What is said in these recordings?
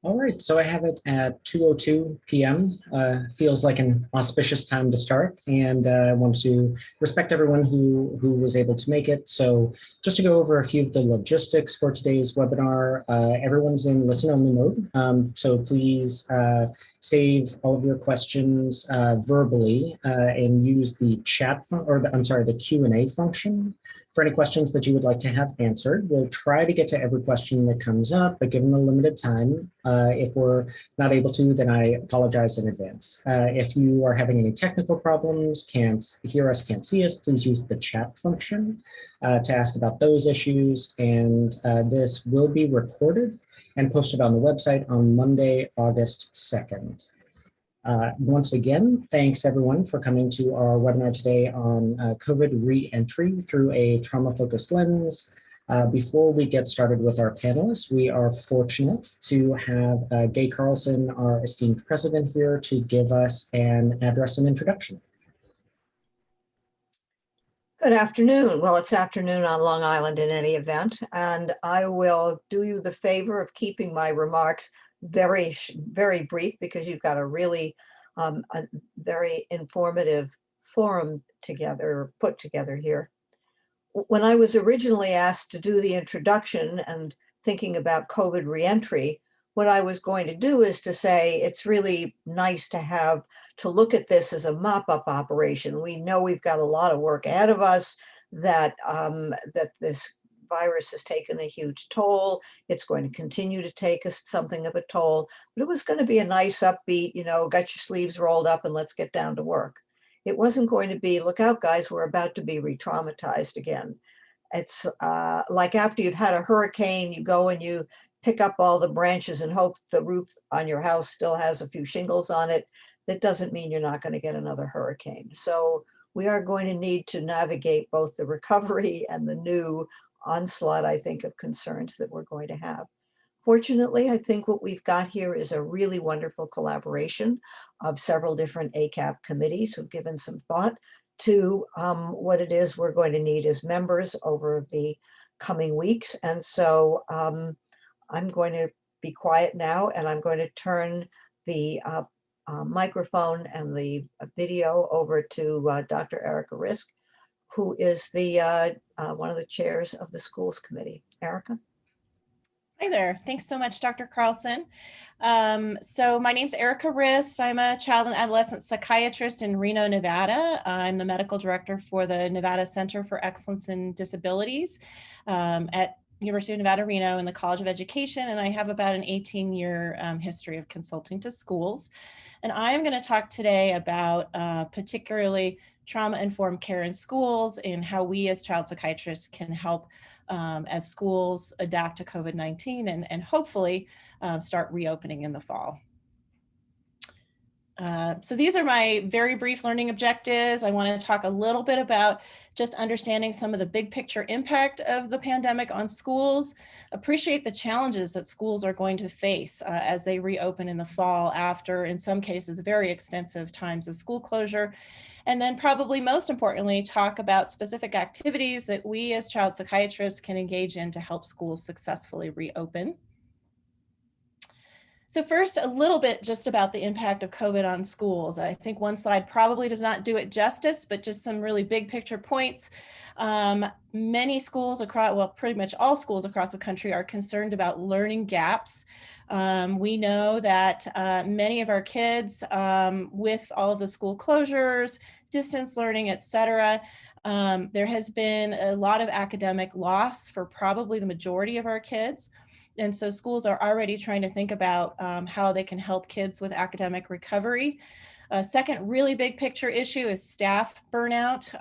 All right, so I have it at 2:02 p.m. Feels like an auspicious time to start, and I want to respect everyone who was able to make it. So just to go over a few of the logistics for today's webinar, everyone's in listen-only mode. So please save all of your questions verbally and use the chat the Q&A function for any questions that you would like to have answered. We'll try to get to every question that comes up, but given the limited time, if we're not able to, then I apologize in advance. If you are having any technical problems, can't hear us, can't see us, please use the chat function to ask about those issues. And this will be recorded and posted on the website on Monday, August 2nd. Once again, thanks everyone for coming to our webinar today on COVID re-entry through a trauma-focused lens. Before we get started with our panelists, we are fortunate to have Gay Carlson, our esteemed president, here to give us an address and introduction. Good afternoon. Well, it's afternoon on Long Island in any event, and I will do you the favor of keeping my remarks very, very brief because you've got a really a very informative forum put together here. When I was originally asked to do the introduction and thinking about COVID reentry, what I was going to do is to say it's really nice to look at this as a mop-up operation. We know we've got a lot of work ahead of us, that this virus has taken a huge toll. It's going to continue to take us something of a toll, but it was going to be a nice upbeat, got your sleeves rolled up and let's get down to work. It wasn't going to be, look out guys, we're about to be re-traumatized again. It's like after you've had a hurricane, you go and you pick up all the branches and hope the roof on your house still has a few shingles on it. That doesn't mean you're not going to get another hurricane. So we are going to need to navigate both the recovery and the new onslaught, I think, of concerns that we're going to have. Fortunately, I think what we've got here is a really wonderful collaboration of several different ACAP committees who've given some thought to what it is we're going to need as members over the coming weeks. And so I'm going to be quiet now, and I'm going to turn the microphone and the video over to Dr. Erica Risk, who is the one of the chairs of the schools committee. Erica? Hi there. Thanks so much, Dr. Carlson. So my name's Erica Risk. I'm a child and adolescent psychiatrist in Reno, Nevada. I'm the medical director for the Nevada Center for Excellence in Disabilities at University of Nevada, Reno in the College of Education, and I have about an 18-year history of consulting to schools. And I am going to talk today about particularly trauma-informed care in schools and how we as child psychiatrists can help as schools adapt to COVID-19 and hopefully start reopening in the fall. So these are my very brief learning objectives. I want to talk a little bit about just understanding some of the big picture impact of the pandemic on schools, appreciate the challenges that schools are going to face as they reopen in the fall after, in some cases, very extensive times of school closure. And then probably most importantly, talk about specific activities that we as child psychiatrists can engage in to help schools successfully reopen. So first, a little bit just about the impact of COVID on schools. I think one slide probably does not do it justice, but just some really big picture points. Many schools across, well, pretty much all schools across the country are concerned about learning gaps. We know that many of our kids, with all of the school closures, distance learning, et cetera, there has been a lot of academic loss for probably the majority of our kids. And so schools are already trying to think about how they can help kids with academic recovery. A second really big picture issue is staff burnout.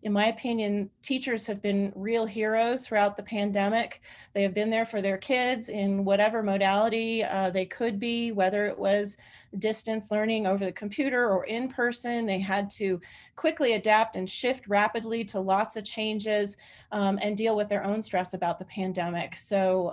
In my opinion, teachers have been real heroes throughout the pandemic. They have been there for their kids in whatever modality they could be, whether it was distance learning over the computer or in person. They had to quickly adapt and shift rapidly to lots of changes and deal with their own stress about the pandemic. So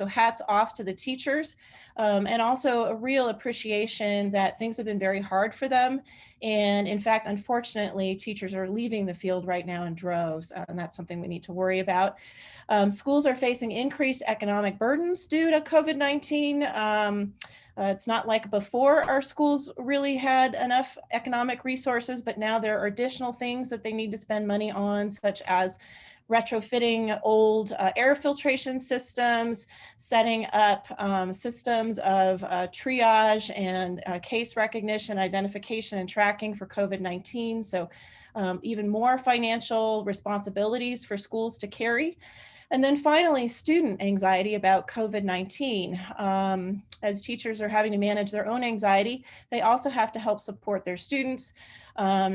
hats off to the teachers, and also a real appreciation that things have been very hard for them. And in fact, unfortunately, teachers are leaving the field right now in droves, and that's something we need to worry about. Schools are facing increased economic burdens due to COVID-19. It's not like before our schools really had enough economic resources, but now there are additional things that they need to spend money on, such as retrofitting old air filtration systems, setting up systems of triage and case recognition, identification, and tracking for COVID-19. So even more financial responsibilities for schools to carry. And then finally, student anxiety about COVID-19. As teachers are having to manage their own anxiety, they also have to help support their students.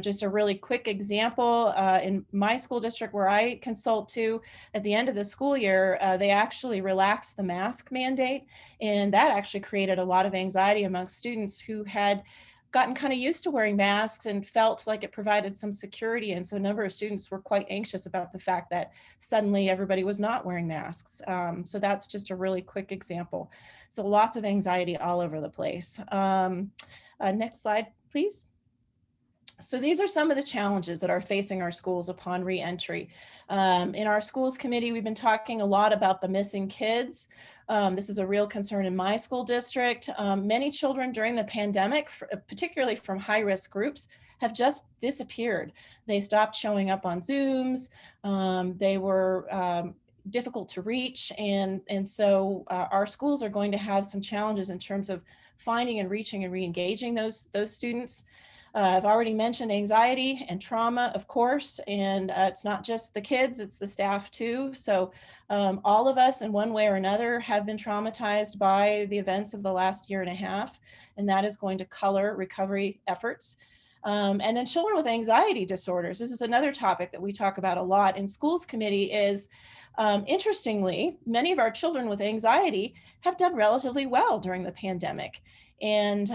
Just a really quick example, in my school district where I consult to, at the end of the school year, they actually relaxed the mask mandate, and that actually created a lot of anxiety amongst students who had gotten kind of used to wearing masks and felt like it provided some security. And so a number of students were quite anxious about the fact that suddenly everybody was not wearing masks. So that's just a really quick example. So lots of anxiety all over the place. Next slide, please. So these are some of the challenges that are facing our schools upon re-entry. In our schools committee, we've been talking a lot about the missing kids. This is a real concern in my school district. Many children during the pandemic, particularly from high-risk groups, have just disappeared. They stopped showing up on Zooms. They were difficult to reach. And so our schools are going to have some challenges in terms of finding and reaching and re-engaging those students. I've already mentioned anxiety and trauma, of course, and it's not just the kids, it's the staff too. So all of us in one way or another have been traumatized by the events of the last year and a half, and that is going to color recovery efforts. And then children with anxiety disorders. This is another topic that we talk about a lot in schools committee is, interestingly, many of our children with anxiety have done relatively well during the pandemic. And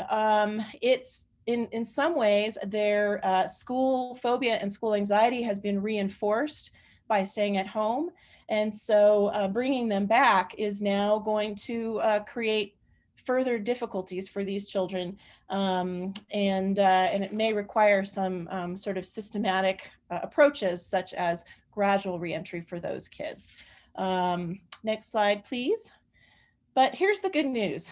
it's in some ways, their school phobia and school anxiety has been reinforced by staying at home. And so bringing them back is now going to create further difficulties for these children. And it may require some sort of systematic approaches, such as gradual reentry for those kids. Next slide, please. But here's the good news.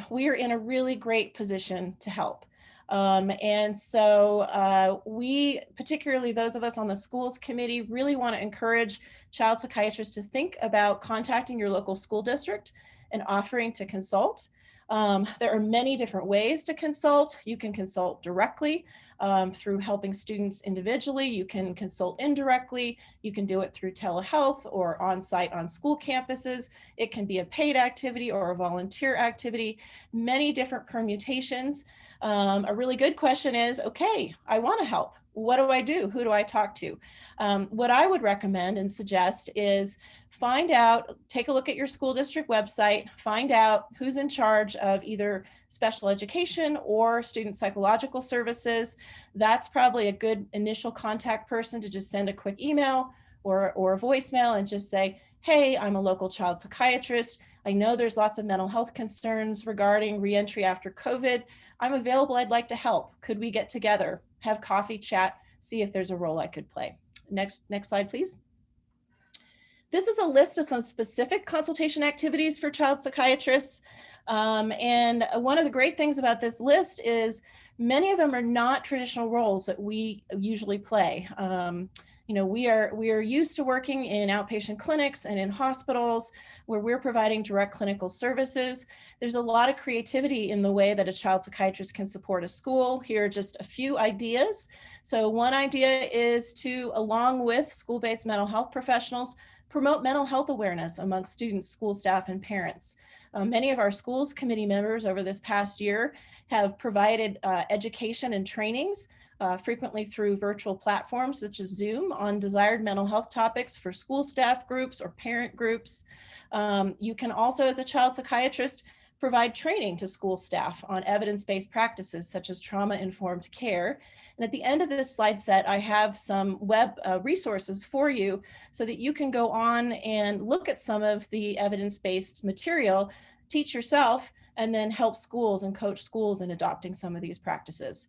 We are in a really great position to help. And so we, particularly those of us on the schools committee, really want to encourage child psychiatrists to think about contacting your local school district and offering to consult. There are many different ways to consult. You can consult directly through helping students individually. You can consult indirectly. You can do it through telehealth or on-site on school campuses. It can be a paid activity or a volunteer activity, many different permutations. A really good question is, okay, I want to help. What do I do? Who do I talk to? What I would recommend and suggest is find out, take a look at your school district website, find out who's in charge of either special education or student psychological services. That's probably a good initial contact person to just send a quick email or a voicemail and just say, hey, I'm a local child psychiatrist. I know there's lots of mental health concerns regarding reentry after COVID. I'm available, I'd like to help. Could we get together, have coffee, chat, see if there's a role I could play? Next slide, please. This is a list of some specific consultation activities for child psychiatrists. And one of the great things about this list is many of them are not traditional roles that we usually play. You know, we are used to working in outpatient clinics and in hospitals where we're providing direct clinical services. There's a lot of creativity in the way that a child psychiatrist can support a school. Here are just a few ideas. So one idea is to, along with school-based mental health professionals, promote mental health awareness among students, school staff, and parents. Many of our schools committee members over this past year have provided education and trainings frequently through virtual platforms such as Zoom on desired mental health topics for school staff groups or parent groups. You can also, as a child psychiatrist, provide training to school staff on evidence-based practices such as trauma-informed care. And at the end of this slide set, I have some web resources for you so that you can go on and look at some of the evidence-based material, teach yourself, and then help schools and coach schools in adopting some of these practices.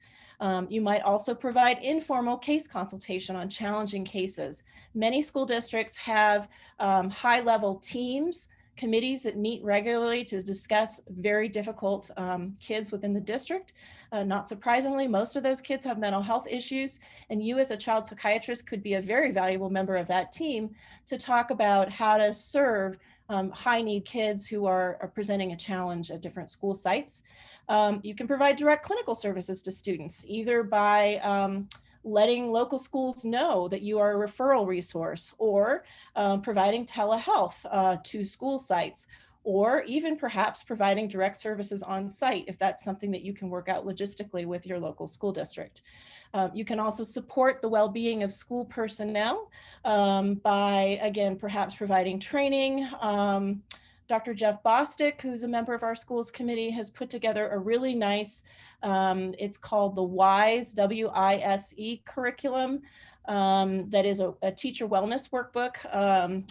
You might also provide informal case consultation on challenging cases. Many school districts have high-level teams, committees that meet regularly to discuss very difficult kids within the district. Not surprisingly, most of those kids have mental health issues, and you as a child psychiatrist could be a very valuable member of that team to talk about how to serve high need kids who are presenting a challenge at different school sites. You can provide direct clinical services to students, either by letting local schools know that you are a referral resource, or providing telehealth to school sites, or even perhaps providing direct services on site if that's something that you can work out logistically with your local school district. You can also support the well-being of school personnel by, again, perhaps providing training. Dr. Jeff Bostic, who's a member of our schools committee, has put together a really nice, it's called the WISE, W-I-S-E curriculum. That is a teacher wellness workbook.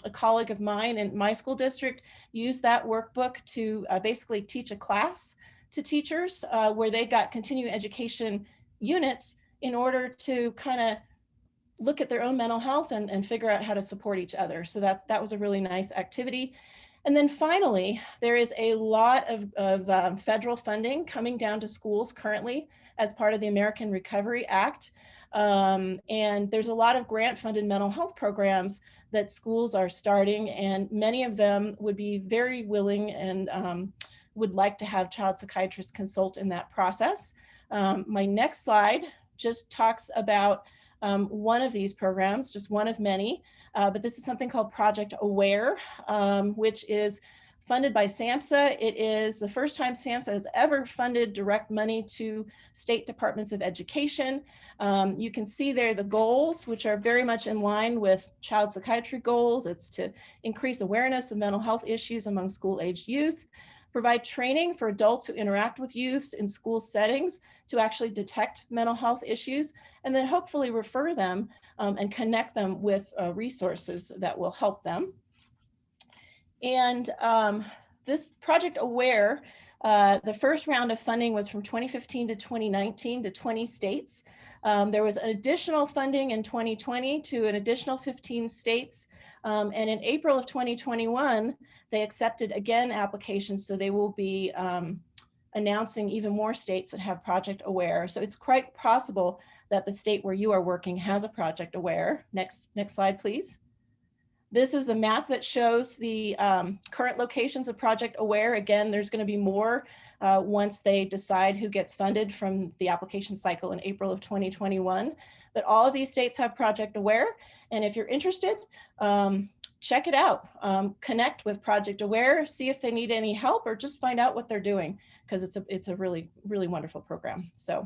A colleague of mine in my school district used that workbook to basically teach a class to teachers where they got continuing education units in order to kind of look at their own mental health and figure out how to support each other. So that was a really nice activity. And then finally, there is a lot of federal funding coming down to schools currently as part of the American Recovery Act. And there's a lot of grant funded mental health programs that schools are starting, and many of them would be very willing and would like to have child psychiatrists consult in that process. My next slide just talks about one of these programs, just one of many, but this is something called Project Aware, which is funded by SAMHSA. It is the first time SAMHSA has ever funded direct money to state departments of education. You can see there the goals, which are very much in line with child psychiatry goals. It's to increase awareness of mental health issues among school-aged youth, provide training for adults who interact with youths in school settings to actually detect mental health issues, and then hopefully refer them and connect them with resources that will help them. And this Project Aware, the first round of funding was from 2015 to 2019 to 20 states. There was additional funding in 2020 to an additional 15 states. And in April of 2021, they accepted again applications, so they will be announcing even more states that have Project Aware. So it's quite possible that the state where you are working has a Project Aware. Next slide, please. This is a map that shows the current locations of Project Aware. Again, there's going to be more once they decide who gets funded from the application cycle in April of 2021. But all of these states have Project Aware. And if you're interested, check it out. Connect with Project Aware, see if they need any help, or just find out what they're doing, because it's a really, really wonderful program. So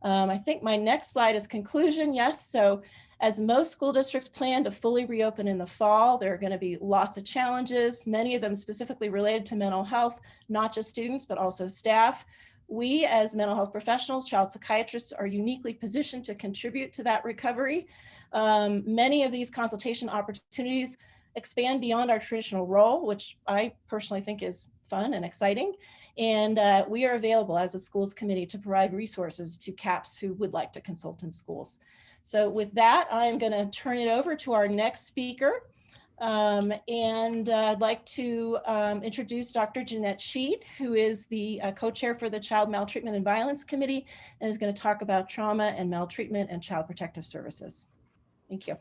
I think my next slide is conclusion. Yes, so as most school districts plan to fully reopen in the fall, there are going to be lots of challenges, many of them specifically related to mental health, not just students, but also staff. We as mental health professionals, child psychiatrists, are uniquely positioned to contribute to that recovery. Many of these consultation opportunities expand beyond our traditional role, which I personally think is fun and exciting. And we are available as a schools committee to provide resources to CAPS who would like to consult in schools. So with that, I'm going to turn it over to our next speaker. And I'd like to introduce Dr. Jeanette Sheet, who is the co-chair for the Child Maltreatment and Violence Committee, and is going to talk about trauma and maltreatment and child protective services. Thank you.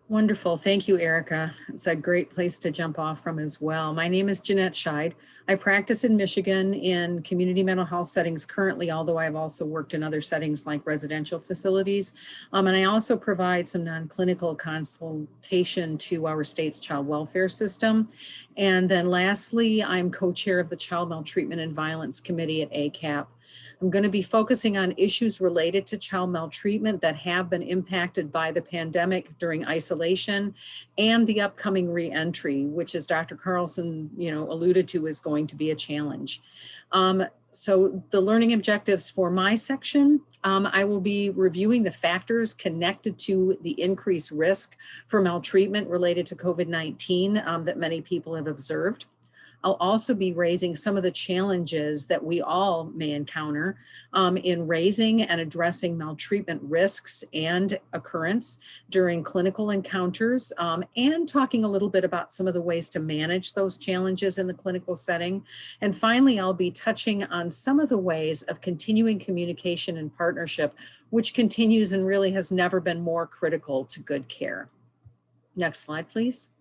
Wonderful. Thank you, Erica. It's a great place to jump off from as well. My name is Jeanette Scheid. I practice in Michigan in community mental health settings currently, although I've also worked in other settings like residential facilities. And I also provide some non-clinical consultation to our state's child welfare system. And then lastly, I'm co-chair of the Child Maltreatment and Violence Committee at ACAP. I'm going to be focusing on issues related to child maltreatment that have been impacted by the pandemic during isolation and the upcoming re-entry, which, as Dr. Carlson, alluded to, is going to be a challenge. So the learning objectives for my section, I will be reviewing the factors connected to the increased risk for maltreatment related to COVID-19 that many people have observed. I'll also be raising some of the challenges that we all may encounter in raising and addressing maltreatment risks and occurrence during clinical encounters, and talking a little bit about some of the ways to manage those challenges in the clinical setting. And finally, I'll be touching on some of the ways of continuing communication and partnership, which continues and really has never been more critical to good care. Next slide, please.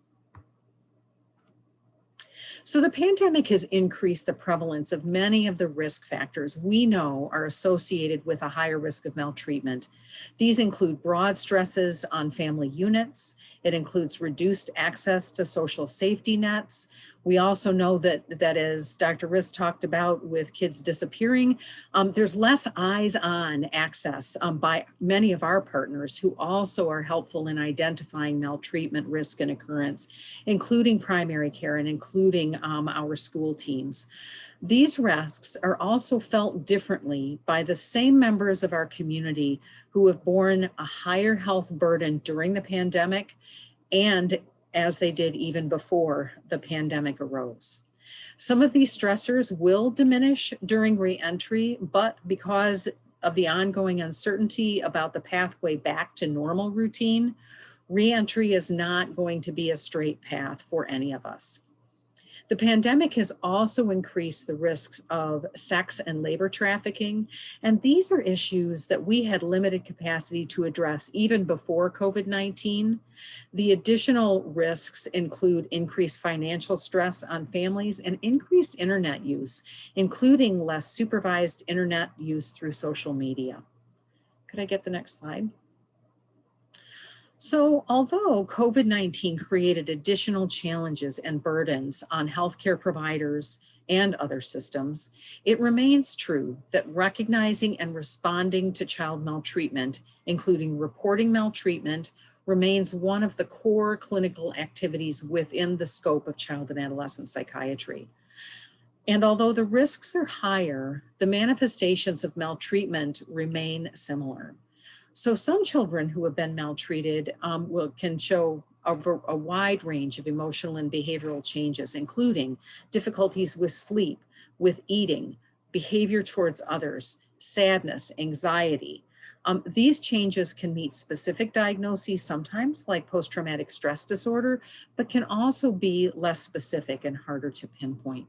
So the pandemic has increased the prevalence of many of the risk factors we know are associated with a higher risk of maltreatment. These include broad stresses on family units. It includes reduced access to social safety nets. We also know that as Dr. Riss talked about with kids disappearing, there's less eyes-on access by many of our partners who also are helpful in identifying maltreatment risk and occurrence, including primary care and including our school teams. These risks are also felt differently by the same members of our community who have borne a higher health burden during the pandemic and as they did even before the pandemic arose. Some of these stressors will diminish during re-entry, but because of the ongoing uncertainty about the pathway back to normal routine, re-entry is not going to be a straight path for any of us. The pandemic has also increased the risks of sex and labor trafficking, and these are issues that we had limited capacity to address even before COVID-19. The additional risks include increased financial stress on families and increased internet use, including less supervised internet use through social media. Could I get the next slide? So although COVID-19 created additional challenges and burdens on healthcare providers and other systems, it remains true that recognizing and responding to child maltreatment, including reporting maltreatment, remains one of the core clinical activities within the scope of child and adolescent psychiatry. And although the risks are higher, the manifestations of maltreatment remain similar. So some children who have been maltreated can show a wide range of emotional and behavioral changes, including difficulties with sleep, with eating, behavior towards others, sadness, anxiety. These changes can meet specific diagnoses sometimes, like post-traumatic stress disorder, but can also be less specific and harder to pinpoint.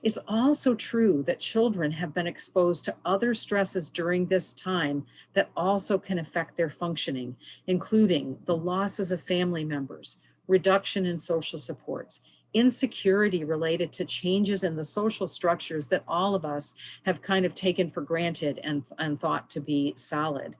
It's also true that children have been exposed to other stresses during this time that also can affect their functioning, including the losses of family members, reduction in social supports, insecurity related to changes in the social structures that all of us have kind of taken for granted and thought to be solid.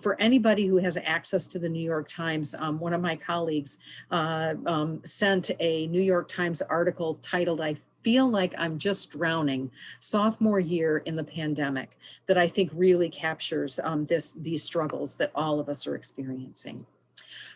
For anybody who has access to the New York Times, one of my colleagues sent a New York Times article titled, "I feel like I'm just drowning," sophomore year in the pandemic, that I think really captures these struggles that all of us are experiencing.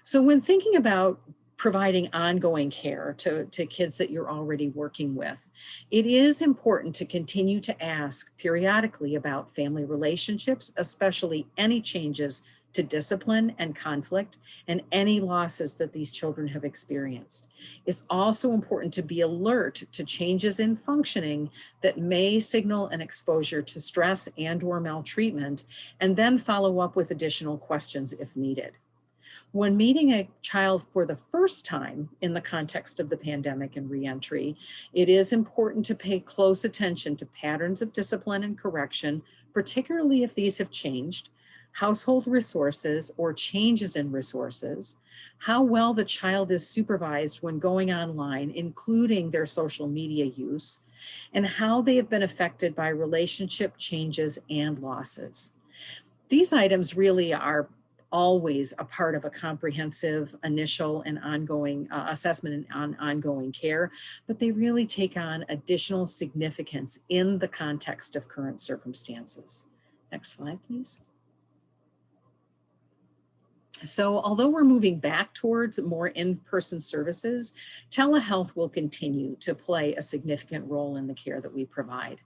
So when thinking about providing ongoing care to kids that you're already working with, it is important to continue to ask periodically about family relationships, especially any changes to discipline and conflict and any losses that these children have experienced. It's also important to be alert to changes in functioning that may signal an exposure to stress and/or maltreatment, and then follow up with additional questions if needed. When meeting a child for the first time in the context of the pandemic and reentry, it is important to pay close attention to patterns of discipline and correction, particularly if these have changed, household resources or changes in resources, how well the child is supervised when going online, including their social media use, and how they have been affected by relationship changes and losses. These items really are always a part of a comprehensive initial and ongoing assessment and ongoing care, but they really take on additional significance in the context of current circumstances. Next slide, please. So although we're moving back towards more in-person services, telehealth will continue to play a significant role in the care that we provide.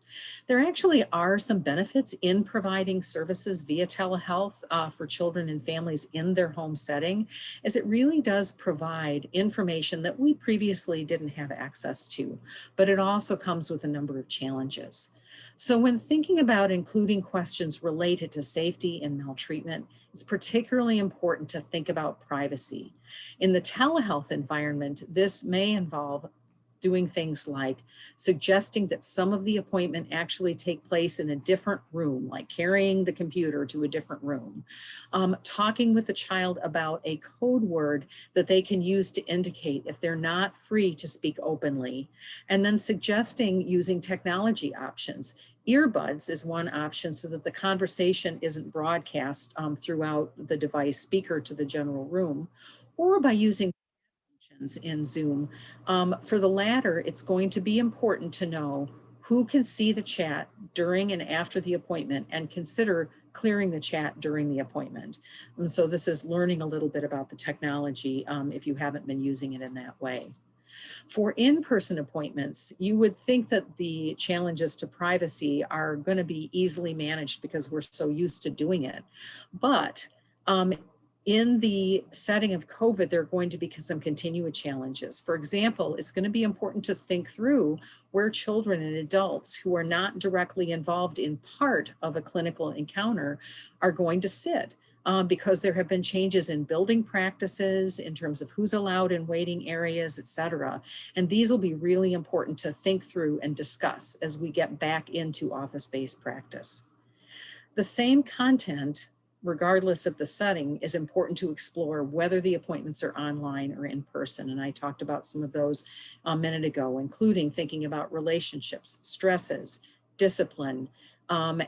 There actually are some benefits in providing services via telehealth for children and families in their home setting, as it really does provide information that we previously didn't have access to, but it also comes with a number of challenges. So when thinking about including questions related to safety and maltreatment, it's particularly important to think about privacy. In the telehealth environment, this may involve doing things like suggesting that some of the appointment actually take place in a different room, like carrying the computer to a different room, talking with the child about a code word that they can use to indicate if they're not free to speak openly, and then suggesting using technology options. Earbuds is one option so that the conversation isn't broadcast throughout the device speaker to the general room, or by using functions in Zoom. For the latter, it's going to be important to know who can see the chat during and after the appointment, and consider clearing the chat during the appointment. And so this is learning a little bit about the technology if you haven't been using it in that way. For in-person appointments, you would think that the challenges to privacy are going to be easily managed because we're so used to doing it. But in the setting of COVID, there are going to be some continued challenges. For example, it's going to be important to think through where children and adults who are not directly involved in part of a clinical encounter are going to sit. Because there have been changes in building practices in terms of who's allowed in waiting areas, et cetera. And these will be really important to think through and discuss as we get back into office-based practice. The same content, regardless of the setting, is important to explore whether the appointments are online or in person. And I talked about some of those a minute ago, including thinking about relationships, stresses, discipline,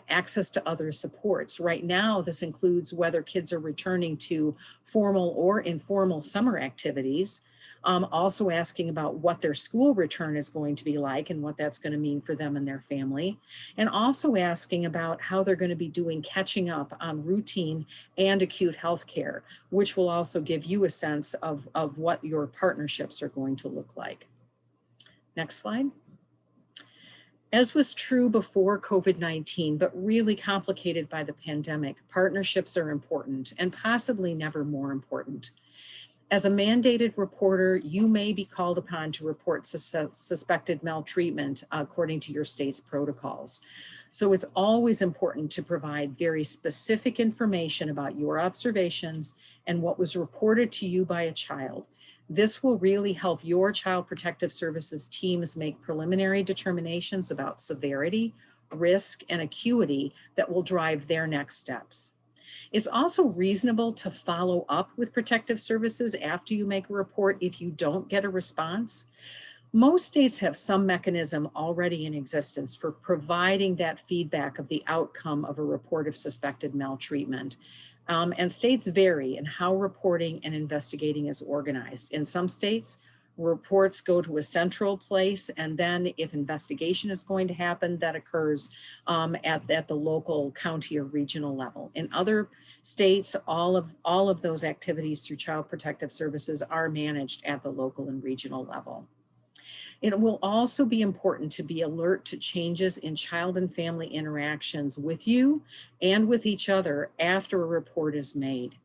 access to other supports. Right now, this includes whether kids are returning to formal or informal summer activities, also asking about what their school return is going to be like and what that's going to mean for them and their family, and also asking about how they're going to be doing catching up on routine and acute health care, which will also give you a sense of what your partnerships are going to look like. Next slide. As was true before COVID-19, but really complicated by the pandemic, partnerships are important and possibly never more important. As a mandated reporter, you may be called upon to report suspected maltreatment according to your state's protocols. So it's always important to provide very specific information about your observations and what was reported to you by a child. This will really help your Child Protective Services teams make preliminary determinations about severity, risk, and acuity that will drive their next steps. It's also reasonable to follow up with Protective Services after you make a report if you don't get a response. Most states have some mechanism already in existence for providing that feedback of the outcome of a report of suspected maltreatment. And states vary in how reporting and investigating is organized. In some states, reports go to a central place, and then if investigation is going to happen, that occurs at the local, county, or regional level. In other states, all of those activities through Child Protective Services are managed at the local and regional level. It will also be important to be alert to changes in child and family interactions with you and with each other after a report is made.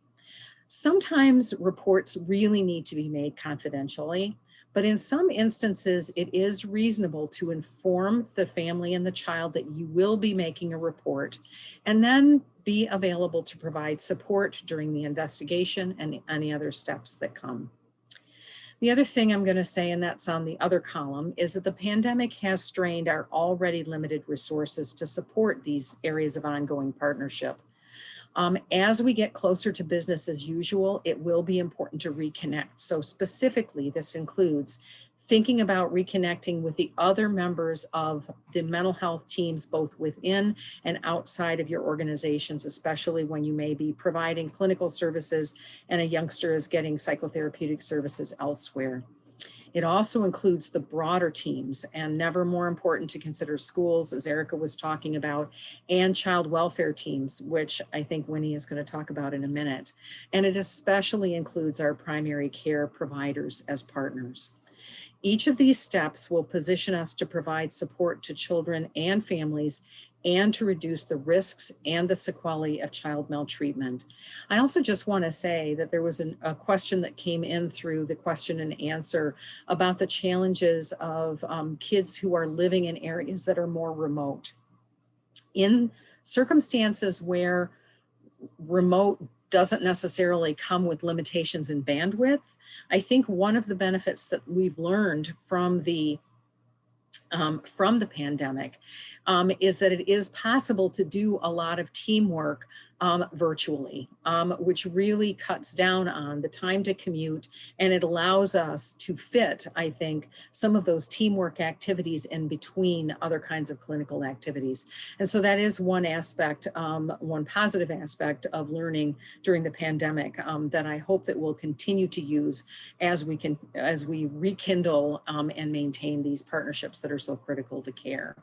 Sometimes reports really need to be made confidentially, but in some instances, it is reasonable to inform the family and the child that you will be making a report, and then be available to provide support during the investigation and any other steps that come. The other thing I'm going to say, and that's on the other column, is that the pandemic has strained our already limited resources to support these areas of ongoing partnership. As we get closer to business as usual, it will be important to reconnect. So specifically, this includes thinking about reconnecting with the other members of the mental health teams, both within and outside of your organizations, especially when you may be providing clinical services and a youngster is getting psychotherapeutic services elsewhere. It also includes the broader teams, and never more important to consider schools, as Erica was talking about, and child welfare teams, which I think Winnie is going to talk about in a minute. And it especially includes our primary care providers as partners. Each of these steps will position us to provide support to children and families and to reduce the risks and the sequelae of child maltreatment. I also just want to say that there was a question that came in through the question and answer about the challenges of kids who are living in areas that are more remote. In circumstances where remote doesn't necessarily come with limitations in bandwidth, I think one of the benefits that we've learned from the pandemic is that it is possible to do a lot of teamwork virtually, which really cuts down on the time to commute, and it allows us to fit, I think, some of those teamwork activities in between other kinds of clinical activities. And so that is one aspect, one positive aspect of learning during the pandemic that I hope that we'll continue to use as we rekindle and maintain these partnerships that are so critical to care.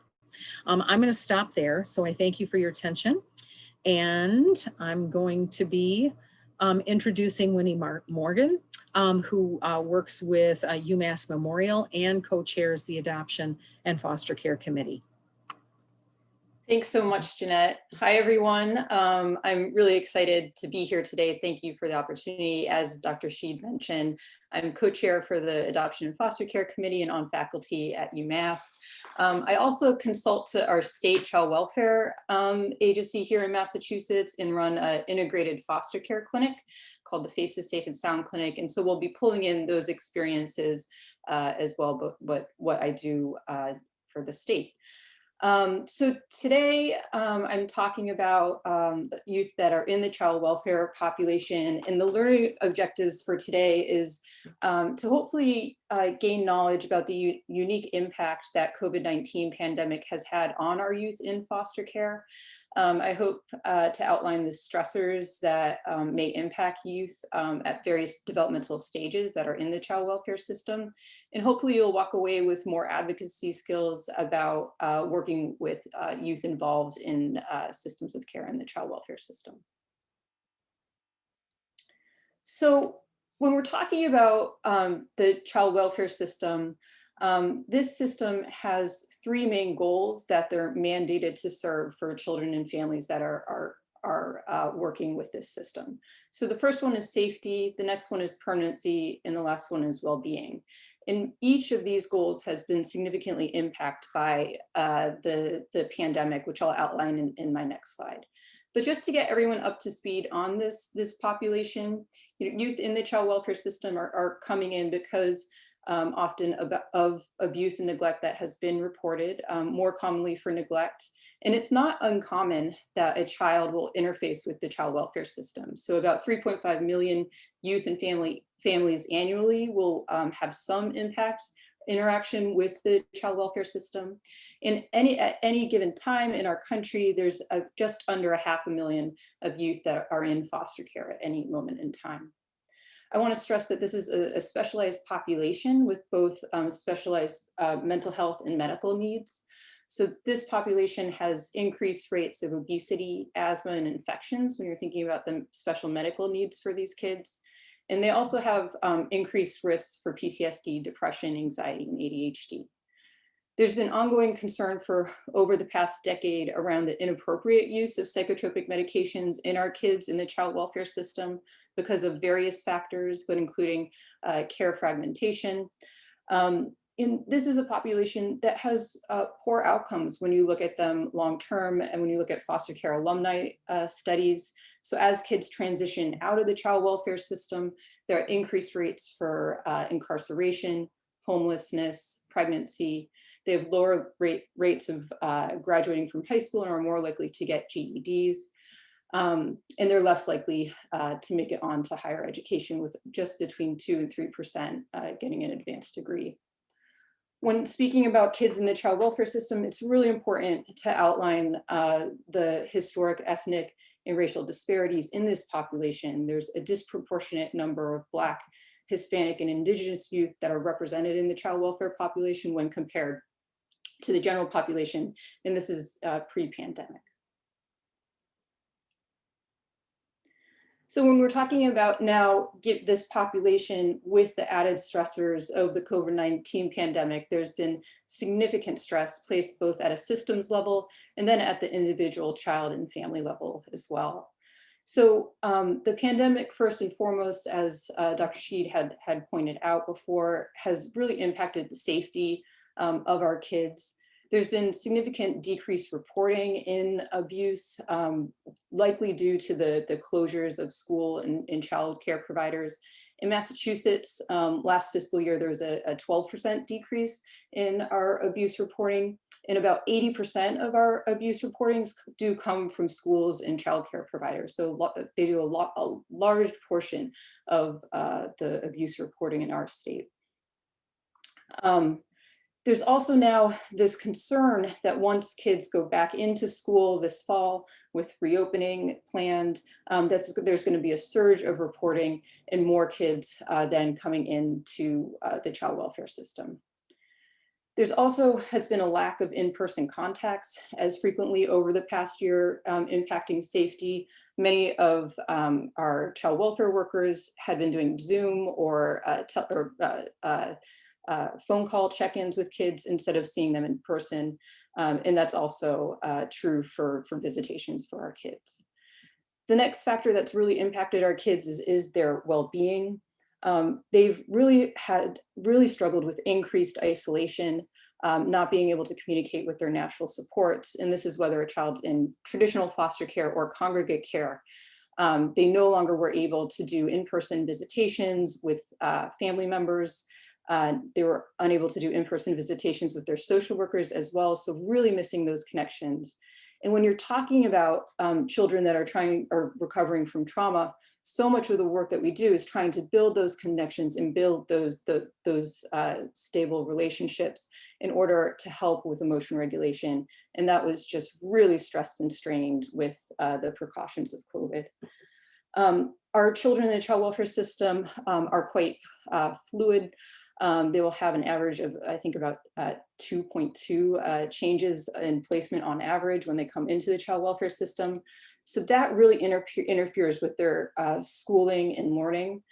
I'm going to stop there. So I thank you for your attention. And I'm going to be introducing Winnie Morgan, who works with UMass Memorial and co-chairs the Adoption and Foster Care Committee. Thanks so much, Jeanette. Hi, everyone. I'm really excited to be here today. Thank you for the opportunity. As Dr. Sheed mentioned, I'm co-chair for the Adoption and Foster Care Committee and on faculty at UMass. I also consult to our state child welfare agency here in Massachusetts and run an integrated foster care clinic called the Faces Safe and Sound Clinic. And so we'll be pulling in those experiences as well, but what I do for the state. So today I'm talking about youth that are in the child welfare population, and the learning objectives for today is to hopefully gain knowledge about the unique impact that COVID-19 pandemic has had on our youth in foster care. I hope to outline the stressors that may impact youth at various developmental stages that are in the child welfare system. And hopefully you'll walk away with more advocacy skills about working with youth involved in systems of care in the child welfare system. So when we're talking about the child welfare system, this system has three main goals that they're mandated to serve for children and families that are working with this system. So the first one is safety, the next one is permanency, and the last one is well-being. And each of these goals has been significantly impacted by the pandemic, which I'll outline in my next slide. But just to get everyone up to speed on this population, youth in the child welfare system are coming in because often of abuse and neglect that has been reported, more commonly for neglect. And it's not uncommon that a child will interface with the child welfare system. So about 3.5 million youth and families annually will have some interaction with the child welfare system. At any given time in our country, there's just under 500,000 of youth that are in foster care at any moment in time. I want to stress that this is a specialized population with both specialized mental health and medical needs. So this population has increased rates of obesity, asthma, and infections when you're thinking about the special medical needs for these kids. And they also have increased risks for PTSD, depression, anxiety, and ADHD. There's been ongoing concern for over the past decade around the inappropriate use of psychotropic medications in our kids in the child welfare system because of various factors, but including care fragmentation. And this is a population that has poor outcomes when you look at them long-term and when you look at foster care alumni studies. So as kids transition out of the child welfare system, there are increased rates for incarceration, homelessness, pregnancy. They have lower rates of graduating from high school and are more likely to get GEDs. And they're less likely to make it on to higher education, with just between 2 and 3% getting an advanced degree. When speaking about kids in the child welfare system, it's really important to outline the historic, ethnic, and racial disparities in this population. There's a disproportionate number of Black Hispanic and Indigenous youth that are represented in the child welfare population when compared to the general population, and this is pre-pandemic. So when we're talking about now get this population with the added stressors of the COVID-19 pandemic, there's been significant stress placed both at a systems level and then at the individual child and family level as well. So the pandemic, first and foremost, as Dr. Sheed had pointed out before, has really impacted the safety of our kids. There's been significant decreased reporting in abuse, likely due to the closures of school and child care providers. In Massachusetts, last fiscal year, there was a 12% decrease in our abuse reporting, and about 80% of our abuse reportings do come from schools and child care providers. So they do a large portion of the abuse reporting in our state. There's also now this concern that once kids go back into school this fall with reopening planned, there's going to be a surge of reporting and more kids then coming into the child welfare system. There's also has been a lack of in-person contacts as frequently over the past year, impacting safety. Many of our child welfare workers had been doing Zoom or phone call check-ins with kids instead of seeing them in person. And that's also true for visitations for our kids. The next factor that's really impacted our kids is their well-being. They've really struggled with increased isolation, not being able to communicate with their natural supports. And this is whether a child's in traditional foster care or congregate care. They no longer were able to do in-person visitations with family members. They were unable to do in-person visitations with their social workers as well. So really missing those connections. And when you're talking about children that are recovering from trauma, so much of the work that we do is trying to build those connections and build those stable relationships in order to help with emotion regulation. And that was just really stressed and strained with the precautions of COVID. Our children in the child welfare system are quite fluid. They will have an average of, I think, about 2.2 changes in placement on average when they come into the child welfare system. So that really interferes with their schooling and learning.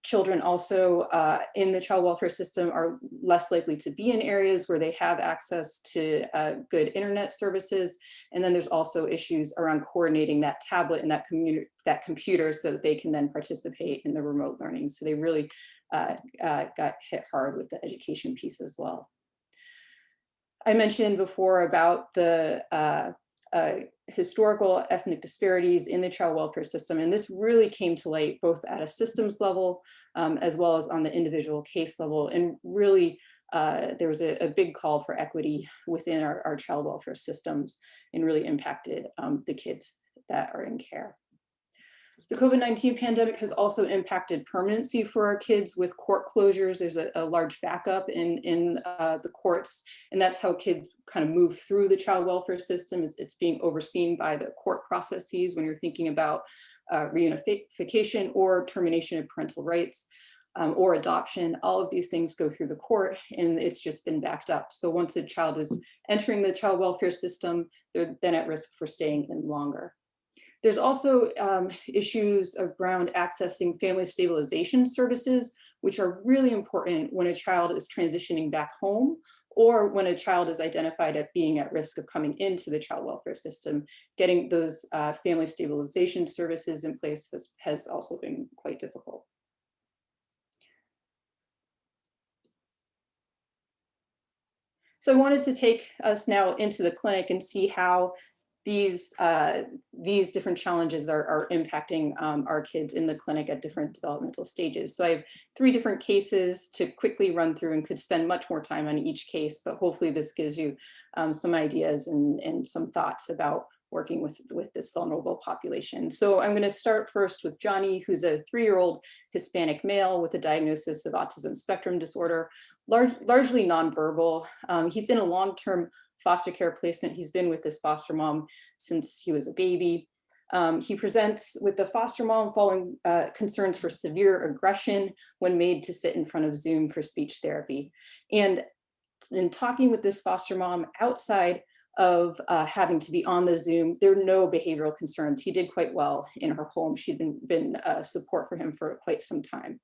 Children also in the child welfare system are less likely to be in areas where they have access to good internet services. And then there's also issues around coordinating that tablet and that computer so that they can then participate in the remote learning. So they really got hit hard with the education piece as well. I mentioned before about the historical ethnic disparities in the child welfare system. And this really came to light both at a systems level as well as on the individual case level. And really, there was a big call for equity within our child welfare systems and really impacted the kids that are in care. The COVID-19 pandemic has also impacted permanency for our kids with court closures. There's a large backup in the courts, and that's how kids kind of move through the child welfare system. It's being overseen by the court processes when you're thinking about reunification or termination of parental rights or adoption. All of these things go through the court, and it's just been backed up. So once a child is entering the child welfare system, they're then at risk for staying in longer. There's also issues around accessing family stabilization services, which are really important when a child is transitioning back home or when a child is identified at being at risk of coming into the child welfare system. Getting those family stabilization services in place has also been quite difficult. So I wanted to take us now into the clinic and see how these different challenges are impacting our kids in the clinic at different developmental stages. So I have 3 different cases to quickly run through and could spend much more time on each case, but hopefully this gives you some ideas and some thoughts about working with this vulnerable population. So I'm going to start first with Johnny, who's a 3-year-old Hispanic male with a diagnosis of autism spectrum disorder, largely nonverbal. He's in a long-term foster care placement. He's been with this foster mom since he was a baby. He presents with the foster mom following concerns for severe aggression when made to sit in front of Zoom for speech therapy. And in talking with this foster mom outside of having to be on the Zoom, there were no behavioral concerns. He did quite well in her home. She'd been support for him for quite some time.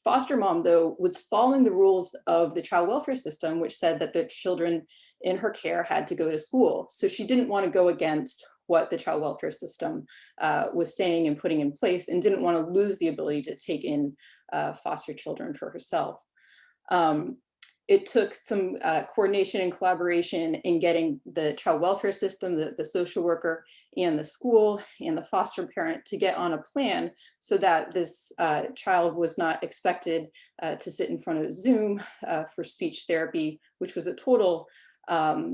Foster mom, though, was following the rules of the child welfare system, which said that the children in her care had to go to school. So she didn't want to go against what the child welfare system was saying and putting in place, and didn't want to lose the ability to take in foster children for herself. It took some coordination and collaboration in getting the child welfare system, the social worker, and the school and the foster parent to get on a plan so that this child was not expected to sit in front of Zoom for speech therapy, which was a total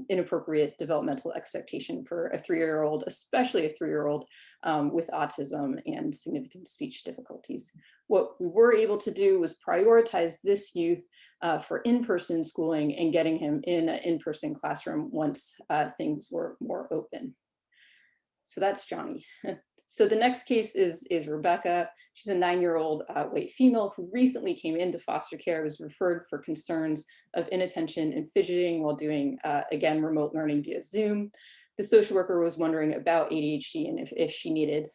inappropriate developmental expectation for a 3-year-old, especially a 3-year-old with autism and significant speech difficulties. What we were able to do was prioritize this youth for in-person schooling and getting him in an in-person classroom once things were more open. So that's Johnny. So the next case is Rebecca. She's a 9-year-old white female who recently came into foster care, was referred for concerns of inattention and fidgeting while doing, again, remote learning via Zoom. The social worker was wondering about ADHD and if she needed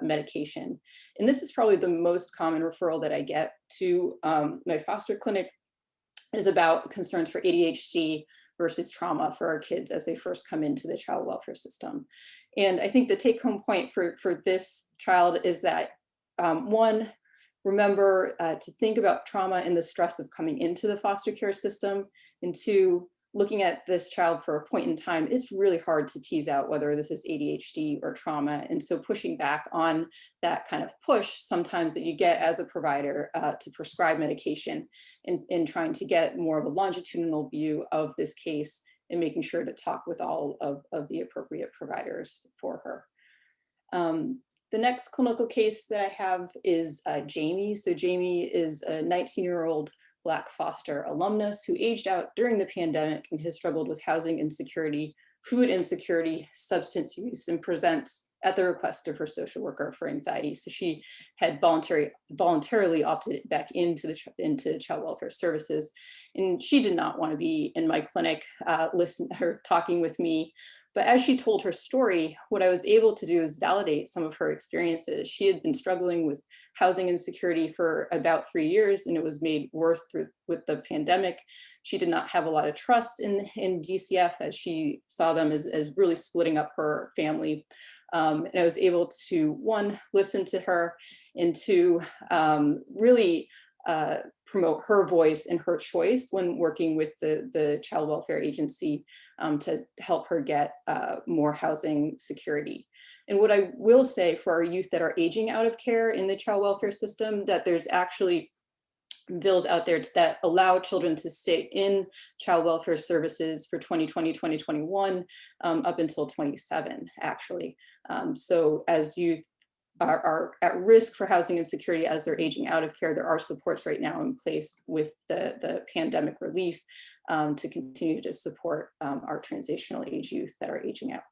medication. And this is probably the most common referral that I get to my foster clinic, is about concerns for ADHD versus trauma for our kids as they first come into the child welfare system. And I think the take-home point for this child is that, one, remember to think about trauma and the stress of coming into the foster care system, and two, looking at this child for a point in time, it's really hard to tease out whether this is ADHD or trauma. And so pushing back on that kind of push sometimes that you get as a provider to prescribe medication, and trying to get more of a longitudinal view of this case and making sure to talk with all of the appropriate providers for her. The next clinical case that I have is Jamie. So Jamie is a 19-year-old Black foster alumnus who aged out during the pandemic and has struggled with housing insecurity, food insecurity, substance use, and presents at the request of her social worker for anxiety. So she had voluntarily opted back into child welfare services, and she did not want to be in my clinic, talking with me. But as she told her story, what I was able to do is validate some of her experiences. She had been struggling with housing insecurity for about 3 years, and it was made worse with the pandemic. She did not have a lot of trust in DCF, as she saw them as really splitting up her family. And I was able to, one, listen to her, and two, really promote her voice and her choice when working with the child welfare agency to help her get more housing security. And what I will say for our youth that are aging out of care in the child welfare system, that there's actually bills out there that allow children to stay in child welfare services for 2020, 2021, up until 27, actually. So as youth are at risk for housing insecurity as they're aging out of care, there are supports right now in place with the pandemic relief to continue to support our transitional age youth that are aging out.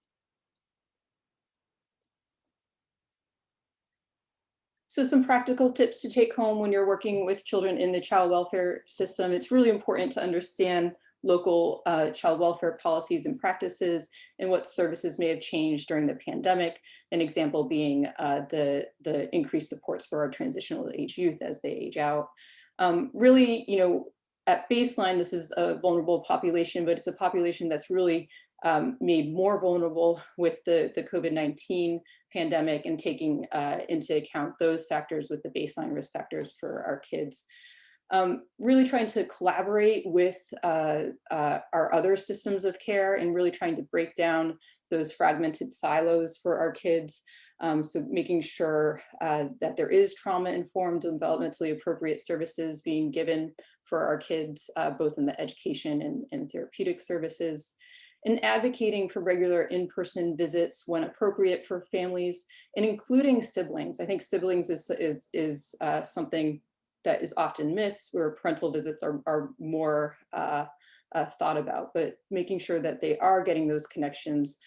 So some practical tips to take home when you're working with children in the child welfare system. It's really important to understand local child welfare policies and practices and what services may have changed during the pandemic. An example being the increased supports for our transitional age youth as they age out. Really, at baseline, this is a vulnerable population, but it's a population that's really made more vulnerable with the COVID-19 pandemic, and taking into account those factors with the baseline risk factors for our kids. Really trying to collaborate with our other systems of care, and really trying to break down those fragmented silos for our kids. So making sure that there is trauma-informed and developmentally appropriate services being given for our kids, both in the education and therapeutic services. And advocating for regular in-person visits when appropriate for families, and including siblings. I think siblings is something that is often missed, where parental visits are more thought about, but making sure that they are getting those connections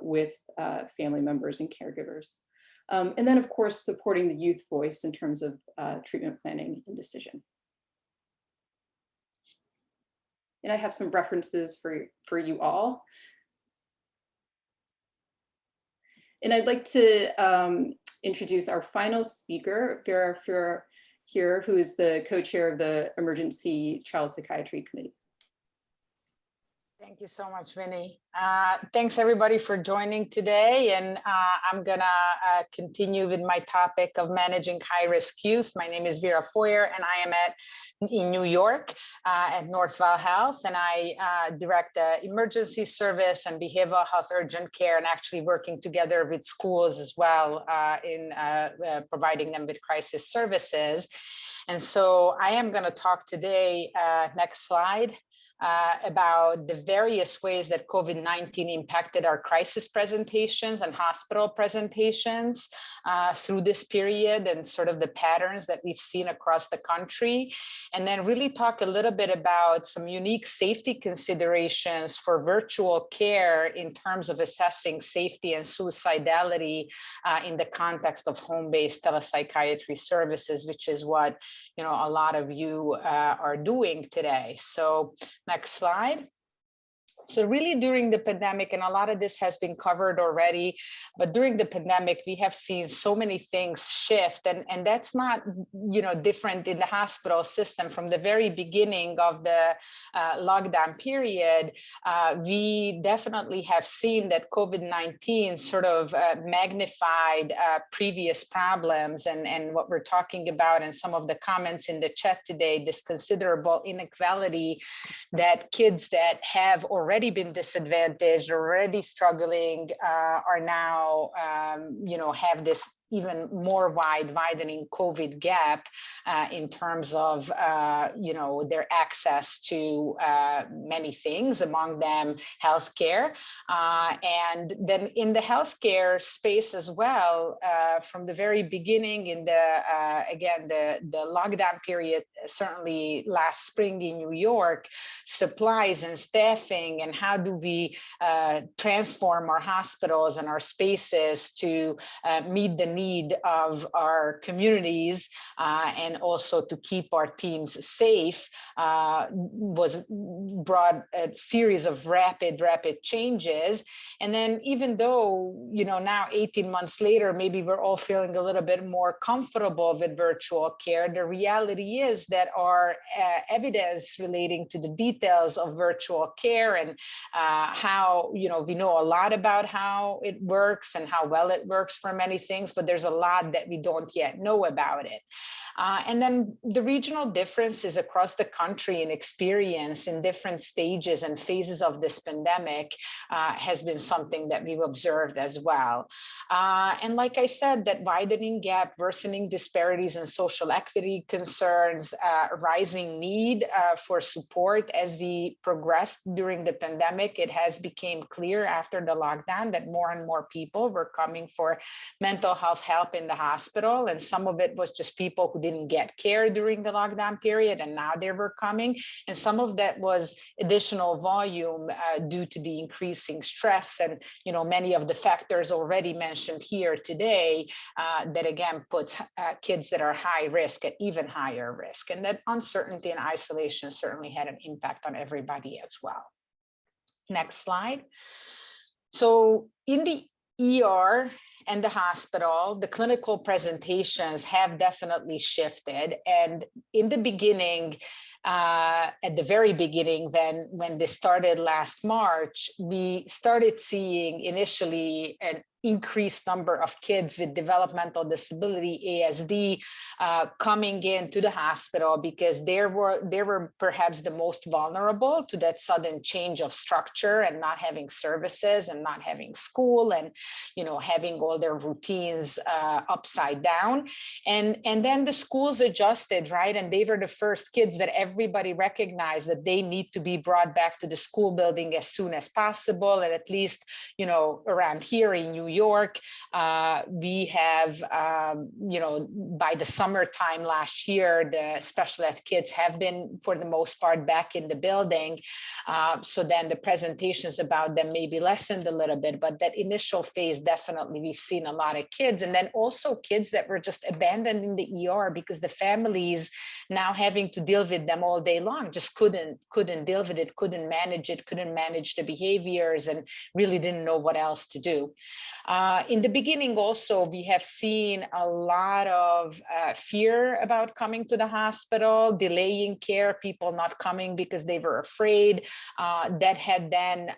with family members and caregivers. And then, of course, supporting the youth voice in terms of treatment planning and decision. And I have some references for you all. And I'd like to introduce our final speaker, Vera Fuhrer here, who is the co-chair of the Emergency Child Psychiatry Committee. Thank you so much, Vinny. Thanks everybody for joining today. And I'm gonna continue with my topic of managing high-risk youth. My name is Vera Fuhrer, and I am in New York at Northwell Health. And I direct the emergency service and behavioral health urgent care, and actually working together with schools as well in providing them with crisis services. And so I am gonna talk today, next slide, about the various ways that COVID-19 impacted our crisis presentations and hospital presentations through this period, and sort of the patterns that we've seen across the country. And then really talk a little bit about some unique safety considerations for virtual care in terms of assessing safety and suicidality in the context of home-based telepsychiatry services, which is what a lot of you are doing today. So next slide. So really during the pandemic, and a lot of this has been covered already, but during the pandemic, we have seen so many things shift, and that's not, different in the hospital system. From the very beginning of the lockdown period, we definitely have seen that COVID-19 sort of magnified previous problems, and what we're talking about, and some of the comments in the chat today, this considerable inequality that kids that have already been disadvantaged, already struggling, are now, have this even more widening COVID gap in terms of, their access to many things, among them healthcare. And then in the healthcare space as well, from the very beginning in the lockdown period, certainly last spring in New York, supplies and staffing, and how do we transform our hospitals and our spaces to meet the need of our communities and also to keep our teams safe, was brought a series of rapid changes. And then even though, now 18 months later, maybe we're all feeling a little bit more comfortable with virtual care, the reality is that our evidence relating to the details of virtual care and how, we know a lot about how it works and how well it works for many things, but there's a lot that we don't yet know about it. And then the regional differences across the country in experience in different stages and phases of this pandemic has been something that we've observed as well. And like I said, that widening gap, worsening disparities and social equity concerns, rising need for support as we progressed during the pandemic. It has become clear after the lockdown that more and more people were coming for mental health help in the hospital, and some of it was just people who didn't get care during the lockdown period, and now they were coming, and some of that was additional volume due to the increasing stress and many of the factors already mentioned here today that again puts kids that are high risk at even higher risk, and that uncertainty and isolation certainly had an impact on everybody as well. Next slide. So in the ER and the hospital, the clinical presentations have definitely shifted. And in the beginning, at the very beginning, when this started last March, we started seeing initially an increased number of kids with developmental disability, ASD, coming into the hospital because they were perhaps the most vulnerable to that sudden change of structure and not having services and not having school and having all their routines upside down. And then the schools adjusted, right? And they were the first kids that everybody recognized that they need to be brought back to the school building as soon as possible. And at least, around here in New York. We have, by the summertime last year, the special ed kids have been, for the most part, back in the building. So then the presentations about them maybe lessened a little bit, but that initial phase, definitely we've seen a lot of kids. And then also kids that were just abandoned in the ER because the families now having to deal with them all day long just couldn't deal with it, couldn't manage it, couldn't manage the behaviors, and really didn't know what else to do. In the beginning also, we have seen a lot of fear about coming to the hospital, delaying care, people not coming because they were afraid. That had then,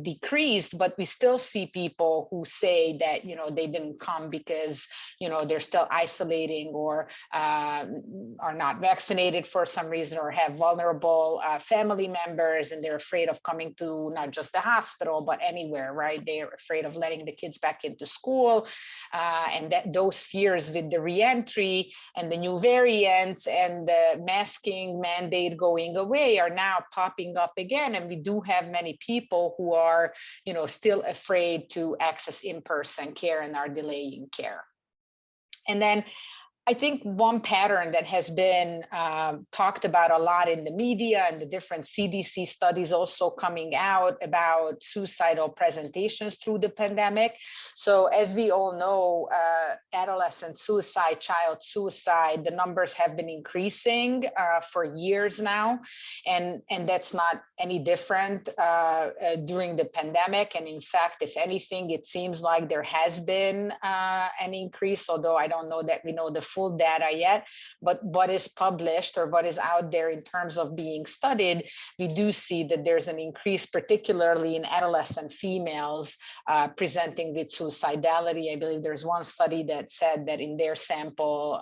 decreased, but we still see people who say that, they didn't come because, they're still isolating or are not vaccinated for some reason or have vulnerable family members, and they're afraid of coming to not just the hospital, but anywhere, right? They're afraid of letting the kids back into school. And that those fears with the reentry and the new variants and the masking mandate going away are now popping up again. And we do have many people who are, still afraid to access in-person care and are delaying care. And then I think one pattern that has been talked about a lot in the media and the different CDC studies also coming out about suicidal presentations through the pandemic. So as we all know, adolescent suicide, child suicide, the numbers have been increasing for years now. And that's not any different during the pandemic. And in fact, if anything, it seems like there has been an increase, although I don't know that we know the full data yet, but what is published or what is out there in terms of being studied, we do see that there's an increase, particularly in adolescent females presenting with suicidality. I believe there's one study that said that in their sample,